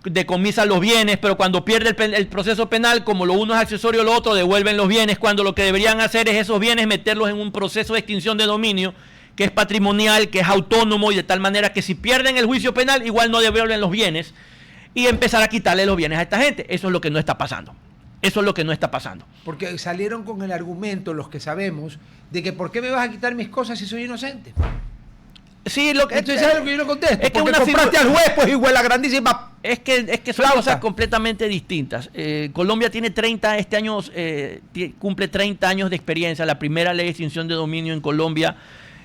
decomisa los bienes, pero cuando pierde el proceso penal, como lo uno es accesorio, lo otro devuelven los bienes, cuando lo que deberían hacer es esos bienes meterlos en un proceso de extinción de dominio que es patrimonial, que es autónomo y de tal manera que si pierden el juicio penal igual no devuelven los bienes y empezar a quitarle los bienes a esta gente. Eso es lo que no está pasando. Eso es lo que no está pasando. Porque salieron con el argumento, los que sabemos, de que ¿por qué me vas a quitar mis cosas si soy inocente? Sí, Entonces, ¿sabes lo que yo no contesto? es que porque una compraste al juez, pues igual la grandísima. Es que son flauta. cosas completamente distintas. Colombia tiene 30, este año cumple 30 años de experiencia. La primera ley de extinción de dominio en Colombia,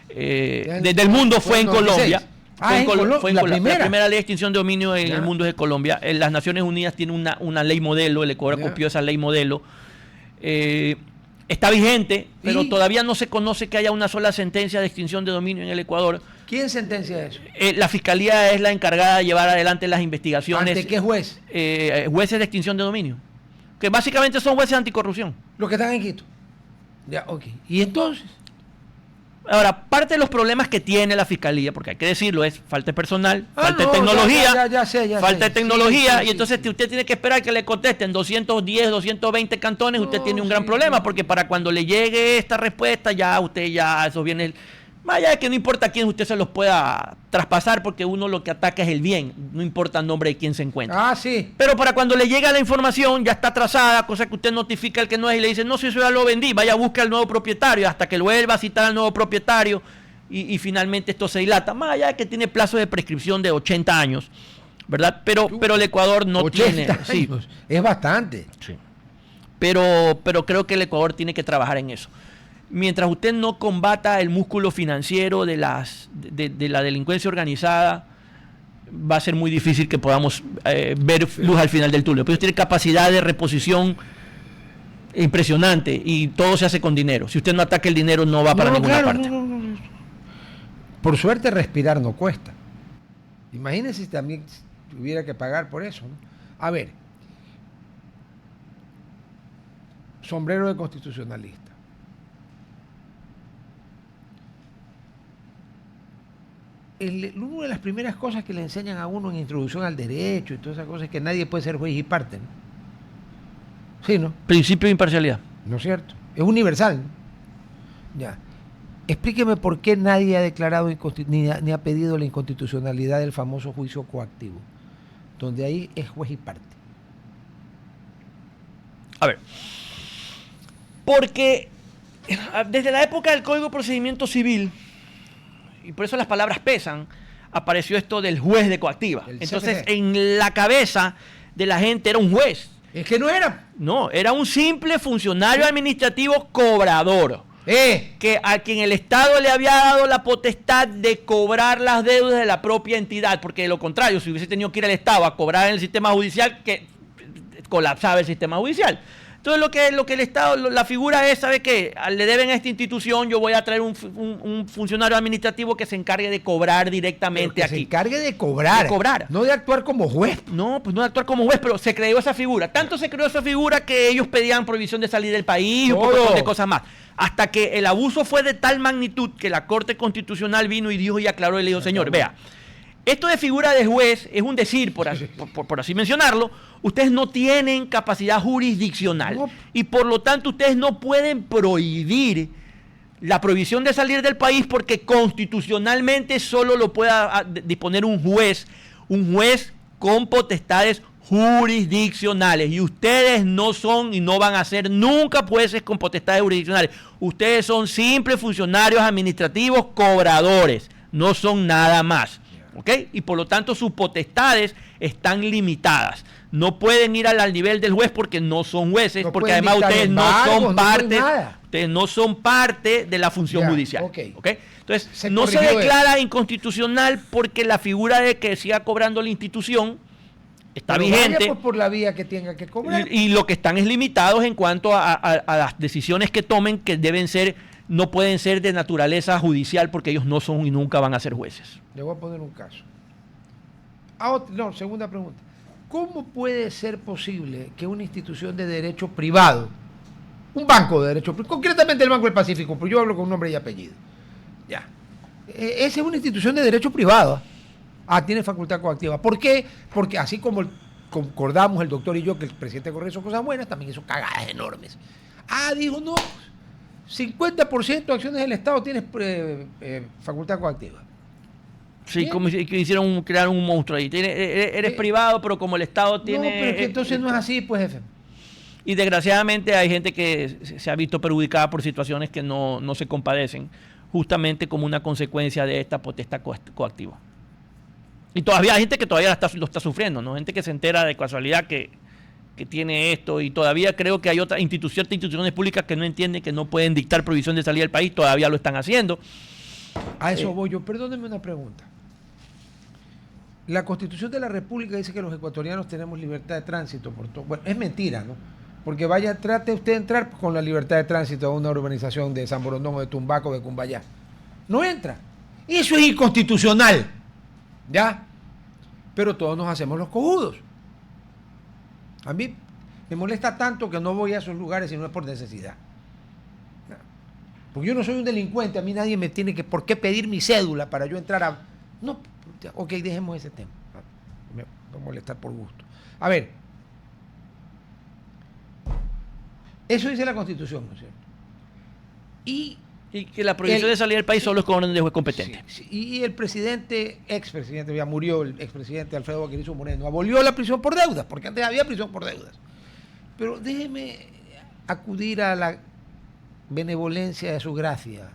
desde el mundo fue en Colombia. Fue la primera ley de extinción de dominio en el mundo es de Colombia. Las Naciones Unidas tienen una ley modelo, el Ecuador copió esa ley modelo. Está vigente, pero todavía no se conoce que haya una sola sentencia de extinción de dominio en el Ecuador. ¿Quién sentencia eso? La Fiscalía es la encargada de llevar adelante las investigaciones. ¿Ante qué juez? Jueces de extinción de dominio, que básicamente son jueces anticorrupción. Los que están en Quito. Ya, ok. ¿Y entonces? Ahora, parte de los problemas que tiene la Fiscalía, porque hay que decirlo, es falta de personal, falta de tecnología, falta de tecnología, y entonces usted tiene que esperar que le contesten 210, 220 cantones, usted tiene un gran problema, porque para cuando le llegue esta respuesta, eso viene... Vaya, es que no importa a quién usted se los pueda traspasar, porque uno lo que ataca es el bien, no importa el nombre de quién se encuentra. Ah, sí. Pero para cuando le llega la información, ya está trazada, cosa que usted notifica al que no es y le dice, no, si eso ya lo vendí, vaya a buscar al nuevo propietario, hasta que lo vuelva a citar al nuevo propietario, y finalmente esto se dilata. Más allá de que tiene plazo de prescripción de 80 años, ¿verdad? Pero el Ecuador no 80 tiene... años. Sí, es bastante. sí. Pero creo que el Ecuador tiene que trabajar en eso. Mientras usted no combata el músculo financiero de la delincuencia organizada, va a ser muy difícil que podamos ver luz al final del túnel. Pero usted tiene capacidad de reposición impresionante y todo se hace con dinero. Si usted no ataca el dinero, no va para ninguna parte. No. Por suerte, respirar no cuesta. Imagínese si también tuviera que pagar por eso, ¿no? A ver, sombrero de constitucionalista. Una de las primeras cosas que le enseñan a uno en introducción al derecho y todas esas cosas es que nadie puede ser juez y parte, ¿no? Sí, ¿no? Principio de imparcialidad. ¿No es cierto? Es universal, ¿no? Ya. Explíqueme por qué nadie ha declarado ni ha pedido la inconstitucionalidad del famoso juicio coactivo, donde ahí es juez y parte. A ver, Porque desde la época del Código de Procedimiento Civil, y por eso las palabras pesan, apareció esto del juez de coactiva. Entonces, en la cabeza de la gente era un juez. Es que no era. No, era un simple funcionario administrativo cobrador. Que a quien el Estado le había dado la potestad de cobrar las deudas de la propia entidad, porque de lo contrario, si hubiese tenido que ir al Estado a cobrar en el sistema judicial, que colapsaba el sistema judicial. Entonces lo que el Estado, la figura es, ¿sabe qué? Le deben a esta institución, yo voy a traer un funcionario administrativo que se encargue de cobrar directamente aquí. Se encargue de cobrar. De cobrar. No de actuar como juez. No, pues no de actuar como juez, pero se creó esa figura. Tanto se creó esa figura que ellos pedían prohibición de salir del país y un montón de cosas más. Hasta que el abuso fue de tal magnitud que la Corte Constitucional vino y dijo y aclaró y le dijo, señor, vea, esto de figura de juez es un decir, por así mencionarlo. Ustedes no tienen capacidad jurisdiccional y por lo tanto ustedes no pueden prohibir la prohibición de salir del país porque constitucionalmente solo lo pueda disponer un juez con potestades jurisdiccionales, y ustedes no son y no van a ser nunca jueces con potestades jurisdiccionales. Ustedes son simples funcionarios administrativos cobradores, no son nada más. ¿Ok? Y por lo tanto sus potestades están limitadas. No pueden ir al nivel del juez porque no son jueces, porque además ustedes no son parte de la función judicial. ¿Okay? Entonces, no se declara inconstitucional porque la figura de que siga cobrando la institución está vigente. Vaya, pues, por la vía que tenga que cobrar. Y lo que están es limitados en cuanto a las decisiones que tomen, que deben ser, no pueden ser de naturaleza judicial porque ellos no son y nunca van a ser jueces. Le voy a poner un caso. Segunda pregunta. ¿Cómo puede ser posible que una institución de derecho privado, un banco de derecho privado, concretamente el Banco del Pacífico, pero yo hablo con nombre y apellido, esa es una institución de derecho privado, tiene facultad coactiva? ¿Por qué? Porque así como concordamos el doctor y yo que el presidente Correa hizo cosas buenas, también hizo cagadas enormes. Dijo, no, 50% de acciones del Estado tienes facultad coactiva. Sí, ¿Bien? como si quisieron crear un monstruo ahí. Eres privado, pero como el Estado tiene... No, pero es que entonces no es así, pues, jefe. Y desgraciadamente hay gente que se ha visto perjudicada por situaciones que no se compadecen, justamente como una consecuencia de esta potestad coactiva. Y todavía hay gente que todavía lo está sufriendo, ¿no? Gente que se entera de casualidad que tiene esto, y todavía creo que hay otras instituciones públicas que no entienden que no pueden dictar prohibición de salir del país, todavía lo están haciendo. A eso voy yo. Perdóneme una pregunta. La Constitución de la República dice que los ecuatorianos tenemos libertad de tránsito por todo. Bueno, es mentira, ¿no? Porque trate usted de entrar con la libertad de tránsito a una urbanización de San Borondón o de Tumbaco o de Cumbayá. No entra. Eso es inconstitucional. ¿Ya? Pero todos nos hacemos los cojudos. A mí me molesta tanto que no voy a esos lugares si no es por necesidad. Porque yo no soy un delincuente, a mí nadie me tiene por qué pedir mi cédula para yo entrar a... No, ok, dejemos ese tema. Me va a molestar por gusto. A ver, eso dice la Constitución, ¿no es cierto? Y que la prohibición de salir del país solo es con orden de juez competente. Sí, y el expresidente, ya murió el expresidente Alfredo Baquerizo Moreno, abolió la prisión por deudas, porque antes había prisión por deudas. Pero déjeme acudir a la benevolencia de su gracia.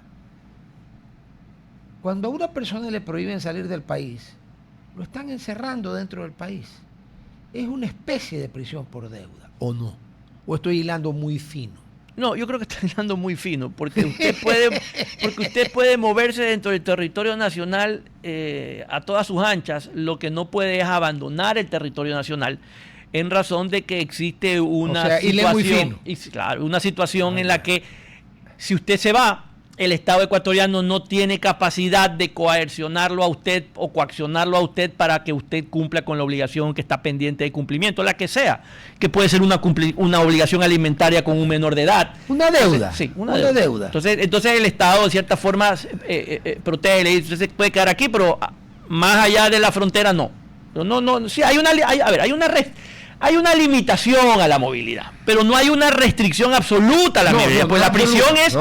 Cuando a una persona le prohíben salir del país, lo están encerrando dentro del país. Es una especie de prisión por deuda, ¿o no? ¿O estoy hilando muy fino? No, yo creo que está hilando muy fino, porque usted puede moverse dentro del territorio nacional a todas sus anchas. Lo que no puede es abandonar el territorio nacional en razón de que existe una situación en la que si usted se va, el Estado ecuatoriano no tiene capacidad de coercionarlo a usted o coaccionarlo a usted para que usted cumpla con la obligación que está pendiente de cumplimiento, la que sea, que puede ser una obligación alimentaria con un menor de edad. Una deuda. Sí, una deuda. Entonces el Estado de cierta forma protege, le dice, usted se puede quedar aquí, pero más allá de la frontera no. Sí, hay una limitación a la movilidad, pero no hay una restricción absoluta a la movilidad. Pues la prisión es...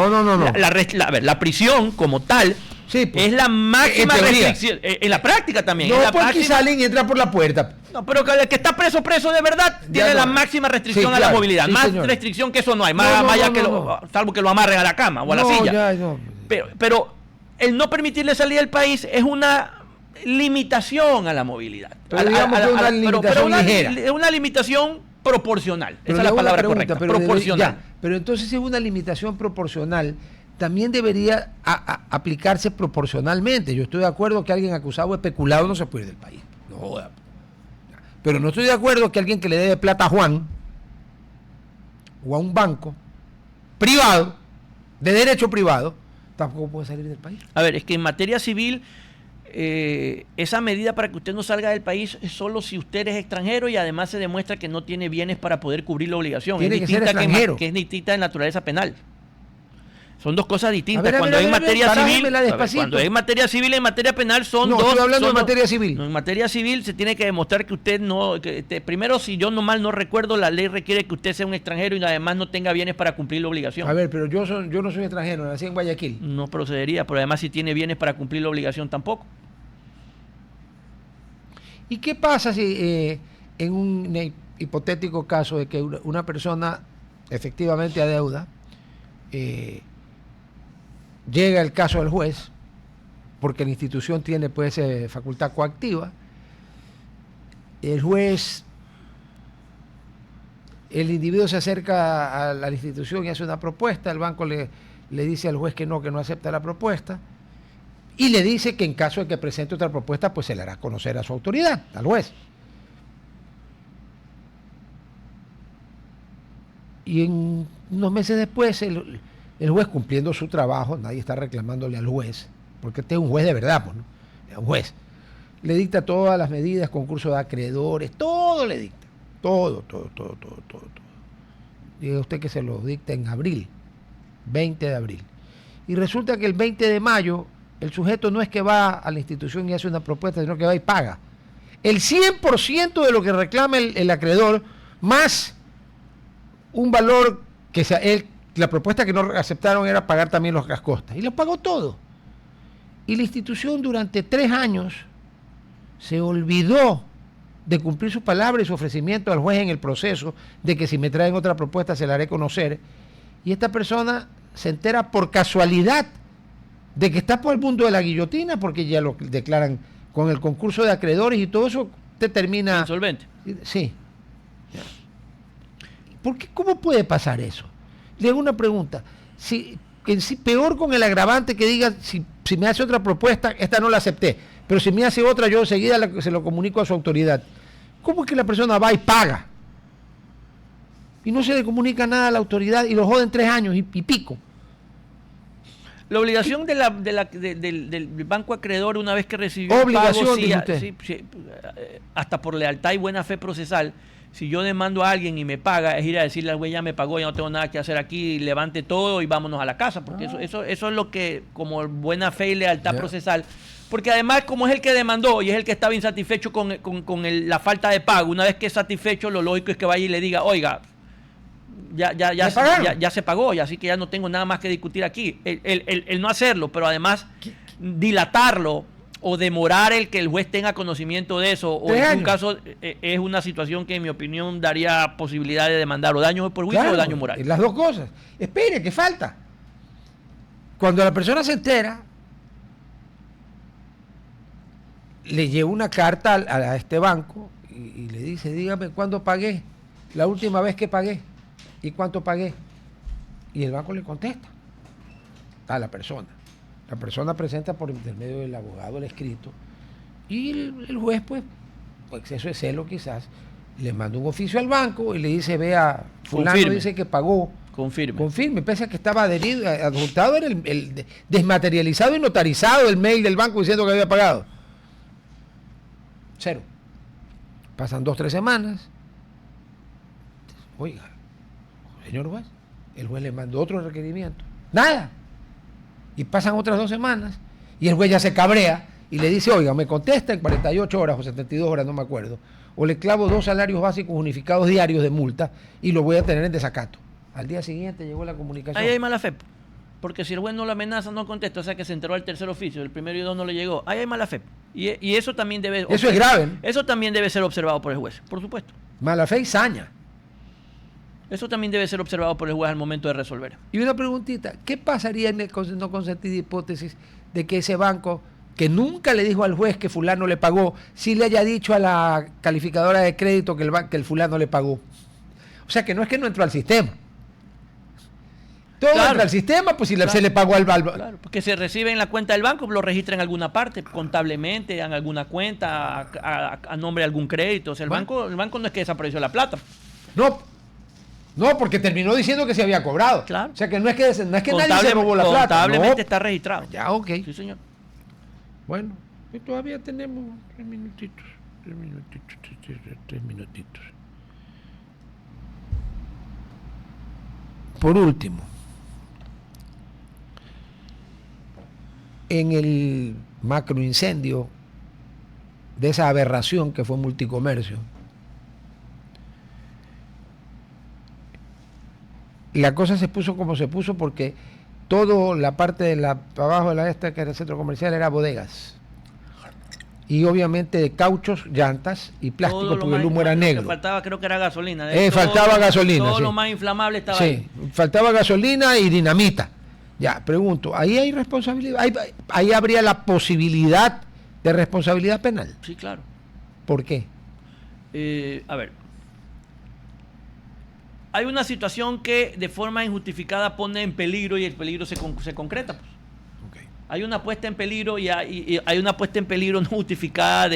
La prisión como tal es la máxima restricción. En la práctica también. No, porque salen y entran por la puerta. No, pero que el que está preso de verdad tiene la máxima restricción a la movilidad. Sí, más señor. Restricción que eso no hay. Más allá que salvo que lo amarren a la cama o a la silla. Pero el no permitirle salir del país es una limitación a la movilidad. Pero digamos que es una limitación ligera. Es una limitación proporcional. Esa es la palabra correcta. Proporcional. Pero entonces, si es una limitación proporcional, también debería aplicarse proporcionalmente. Yo estoy de acuerdo que alguien acusado de peculado no se puede ir del país. No joda. Pero no estoy de acuerdo que alguien que le debe plata a Juan o a un banco privado, de derecho privado, tampoco puede salir del país. A ver, es que en materia civil, esa medida para que usted no salga del país es solo si usted es extranjero y además se demuestra que no tiene bienes para poder cubrir la obligación. Tiene que ser extranjero. Que es distinta de naturaleza penal. Son dos cosas distintas. Cuando hay materia civil, cuando hay materia civil y en materia penal son dos. No, estoy hablando de materia civil. No, en materia civil se tiene que demostrar que usted no. Primero, si yo mal no recuerdo, la ley requiere que usted sea un extranjero y además no tenga bienes para cumplir la obligación. A ver, pero yo no soy extranjero, nací en Guayaquil. No procedería, pero además si tiene bienes para cumplir la obligación tampoco. ¿Y qué pasa si en un hipotético caso de que una persona efectivamente adeuda, llega el caso al juez, porque la institución tiene pues facultad coactiva, el juez, el individuo se acerca a la institución y hace una propuesta, el banco le dice al juez que no acepta la propuesta, y le dice que en caso de que presente otra propuesta, pues se le hará conocer a su autoridad, al juez. Y unos meses después, el juez, cumpliendo su trabajo, nadie está reclamándole al juez, porque este es un juez de verdad, pues, ¿no? Es un juez. Le dicta todas las medidas, concurso de acreedores, todo le dicta. Todo. Diga usted que se lo dicta en abril, 20 de abril. Y resulta que el 20 de mayo, el sujeto no es que va a la institución y hace una propuesta, sino que va y paga. El 100% de lo que reclama el acreedor, más un valor que la propuesta que no aceptaron era pagar también las costas. Y lo pagó todo. Y la institución durante 3 años se olvidó de cumplir su palabra y su ofrecimiento al juez en el proceso de que si me traen otra propuesta se la haré conocer. Y esta persona se entera por casualidad de que está por el mundo de la guillotina, porque ya lo declaran con el concurso de acreedores y todo eso, te termina... Insolvente. Sí. ¿Cómo puede pasar eso? Le hago una pregunta. Peor con el agravante que diga, si me hace otra propuesta, esta no la acepté, pero si me hace otra, yo enseguida se lo comunico a su autoridad. ¿Cómo es que la persona va y paga? Y no se le comunica nada a la autoridad y lo joden 3 años y pico. La obligación del banco acreedor, una vez que recibió obligación, el pago, hasta por lealtad y buena fe procesal, si yo demando a alguien y me paga, es ir a decirle al güey, ya me pagó, ya no tengo nada que hacer aquí, levante todo y vámonos a la casa, porque eso es lo que, como buena fe y lealtad procesal, porque además como es el que demandó y es el que estaba insatisfecho con la falta de pago, una vez que es satisfecho, lo lógico es que vaya y le diga, oiga, ya se pagó, y así que ya no tengo nada más que discutir aquí. El no hacerlo, pero además dilatarlo o demorar el que el juez tenga conocimiento de eso, o en un caso es una situación que en mi opinión daría posibilidad de demandar o daño por juicio o daño moral. Las dos cosas. Espere, que falta. Cuando la persona se entera, le lleva una carta a este banco y le dice, dígame cuándo pagué, la última vez que pagué y cuánto pagué. Y el banco le contesta a la persona. La persona presenta por intermedio del abogado el escrito y el juez, pues, por exceso de celo quizás, le manda un oficio al banco y le dice, vea, fulano confirme. Dice que pagó. Confirme, pese a que estaba adjuntado, era el desmaterializado y notarizado el mail del banco diciendo que había pagado. 0. Pasan 2 o 3 semanas. Oiga, señor juez, el juez le mandó otro requerimiento. Nada. Y pasan otras 2 semanas y el juez ya se cabrea y le dice, oiga, me contesta en 48 horas o 72 horas, no me acuerdo, o le clavo 2 salarios básicos unificados diarios de multa y lo voy a tener en desacato. Al día siguiente llegó la comunicación. Ahí hay mala fe, porque si el juez no lo amenaza, no contesta, o sea que se enteró al tercer oficio, el primero y 2 no le llegó, ahí hay mala fe. Y eso también debe... Eso es grave, ¿no? Eso también debe ser observado por el juez, por supuesto. Mala fe y saña. Eso también debe ser observado por el juez al momento de resolver. Y una preguntita, ¿qué pasaría en el no consentida hipótesis de que ese banco, que nunca le dijo al juez que fulano le pagó, sí le haya dicho a la calificadora de crédito que el fulano le pagó? O sea, que no es que no entró al sistema. Todo entra al sistema, pues si se le pagó al banco. Claro, porque se recibe en la cuenta del banco, lo registra en alguna parte, contablemente, en alguna cuenta, a nombre de algún crédito. O sea, el banco no es que desapareció la plata. No, porque terminó diciendo que se había cobrado. Claro. O sea, que no es que nadie se robó la plata. Contablemente está registrado. Ya, ok. Sí, señor. Bueno, y todavía tenemos 3 minutitos. Por último, en el macroincendio de esa aberración que fue Multicomercio, la cosa se puso como se puso porque toda la parte de abajo de la que era el centro comercial, era bodegas. Y obviamente de cauchos, llantas y plástico, porque el humo era negro. Faltaba, creo que era gasolina. Faltaba gasolina. Todo sí. lo más inflamable estaba ahí. Faltaba gasolina y dinamita. Ya, pregunto, ¿ahí hay responsabilidad? ¿Ahí habría la posibilidad de responsabilidad penal? Sí, claro. ¿Por qué? A ver. Hay una situación que de forma injustificada pone en peligro y el peligro se concreta. Pues. Okay. Hay una puesta en peligro y hay una puesta en peligro no justificada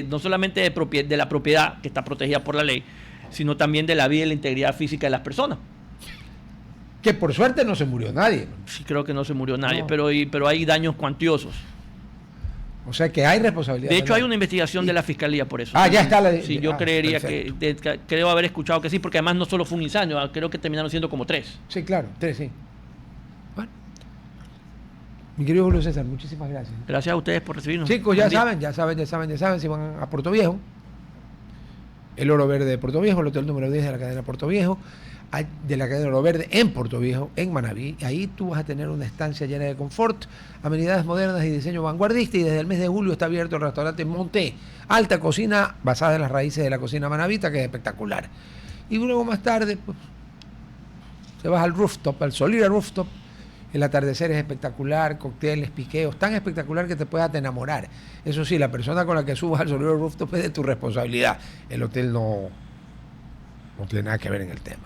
no solamente de la propiedad que está protegida por la ley, sino también de la vida y la integridad física de las personas. Que por suerte no se murió nadie. Sí, creo que no se murió nadie, pero hay daños cuantiosos. O sea que hay responsabilidad. De hecho, hay una investigación de la Fiscalía por eso. Ya está. Sí, yo creería que creo haber escuchado que sí, porque además no solo fue un incendio, creo que terminaron siendo como 3. Sí, claro, 3, sí. Bueno. Mi querido Julio César, muchísimas gracias. Gracias a ustedes por recibirnos. Chicos, ya saben, si van a Puerto Viejo, el Oro Verde de Puerto Viejo, el hotel número 10 de la cadena Puerto Viejo, de la cadena Oro Verde en Puerto Viejo, en Manaví. Ahí tú vas a tener una estancia llena de confort, amenidades modernas y diseño vanguardista, y desde el mes de julio está abierto el restaurante Monté, alta cocina basada en las raíces de la cocina manavita, que es espectacular. Y luego más tarde, pues, se vas al rooftop, al Solira Rooftop. El atardecer es espectacular, cócteles, piqueos, tan espectacular que te puedas enamorar. Eso sí, la persona con la que subas al Solira Rooftop es de tu responsabilidad. El hotel no tiene nada que ver en el tema.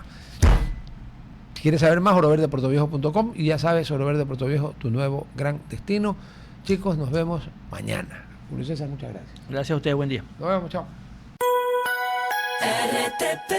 Si quieres saber más, oroverdeportoviejo.com, y ya sabes, Oro Verde Puerto Viejo, tu nuevo gran destino. Chicos, nos vemos mañana. Julio César, muchas gracias. Gracias a ustedes, buen día. Nos vemos, chao. RTP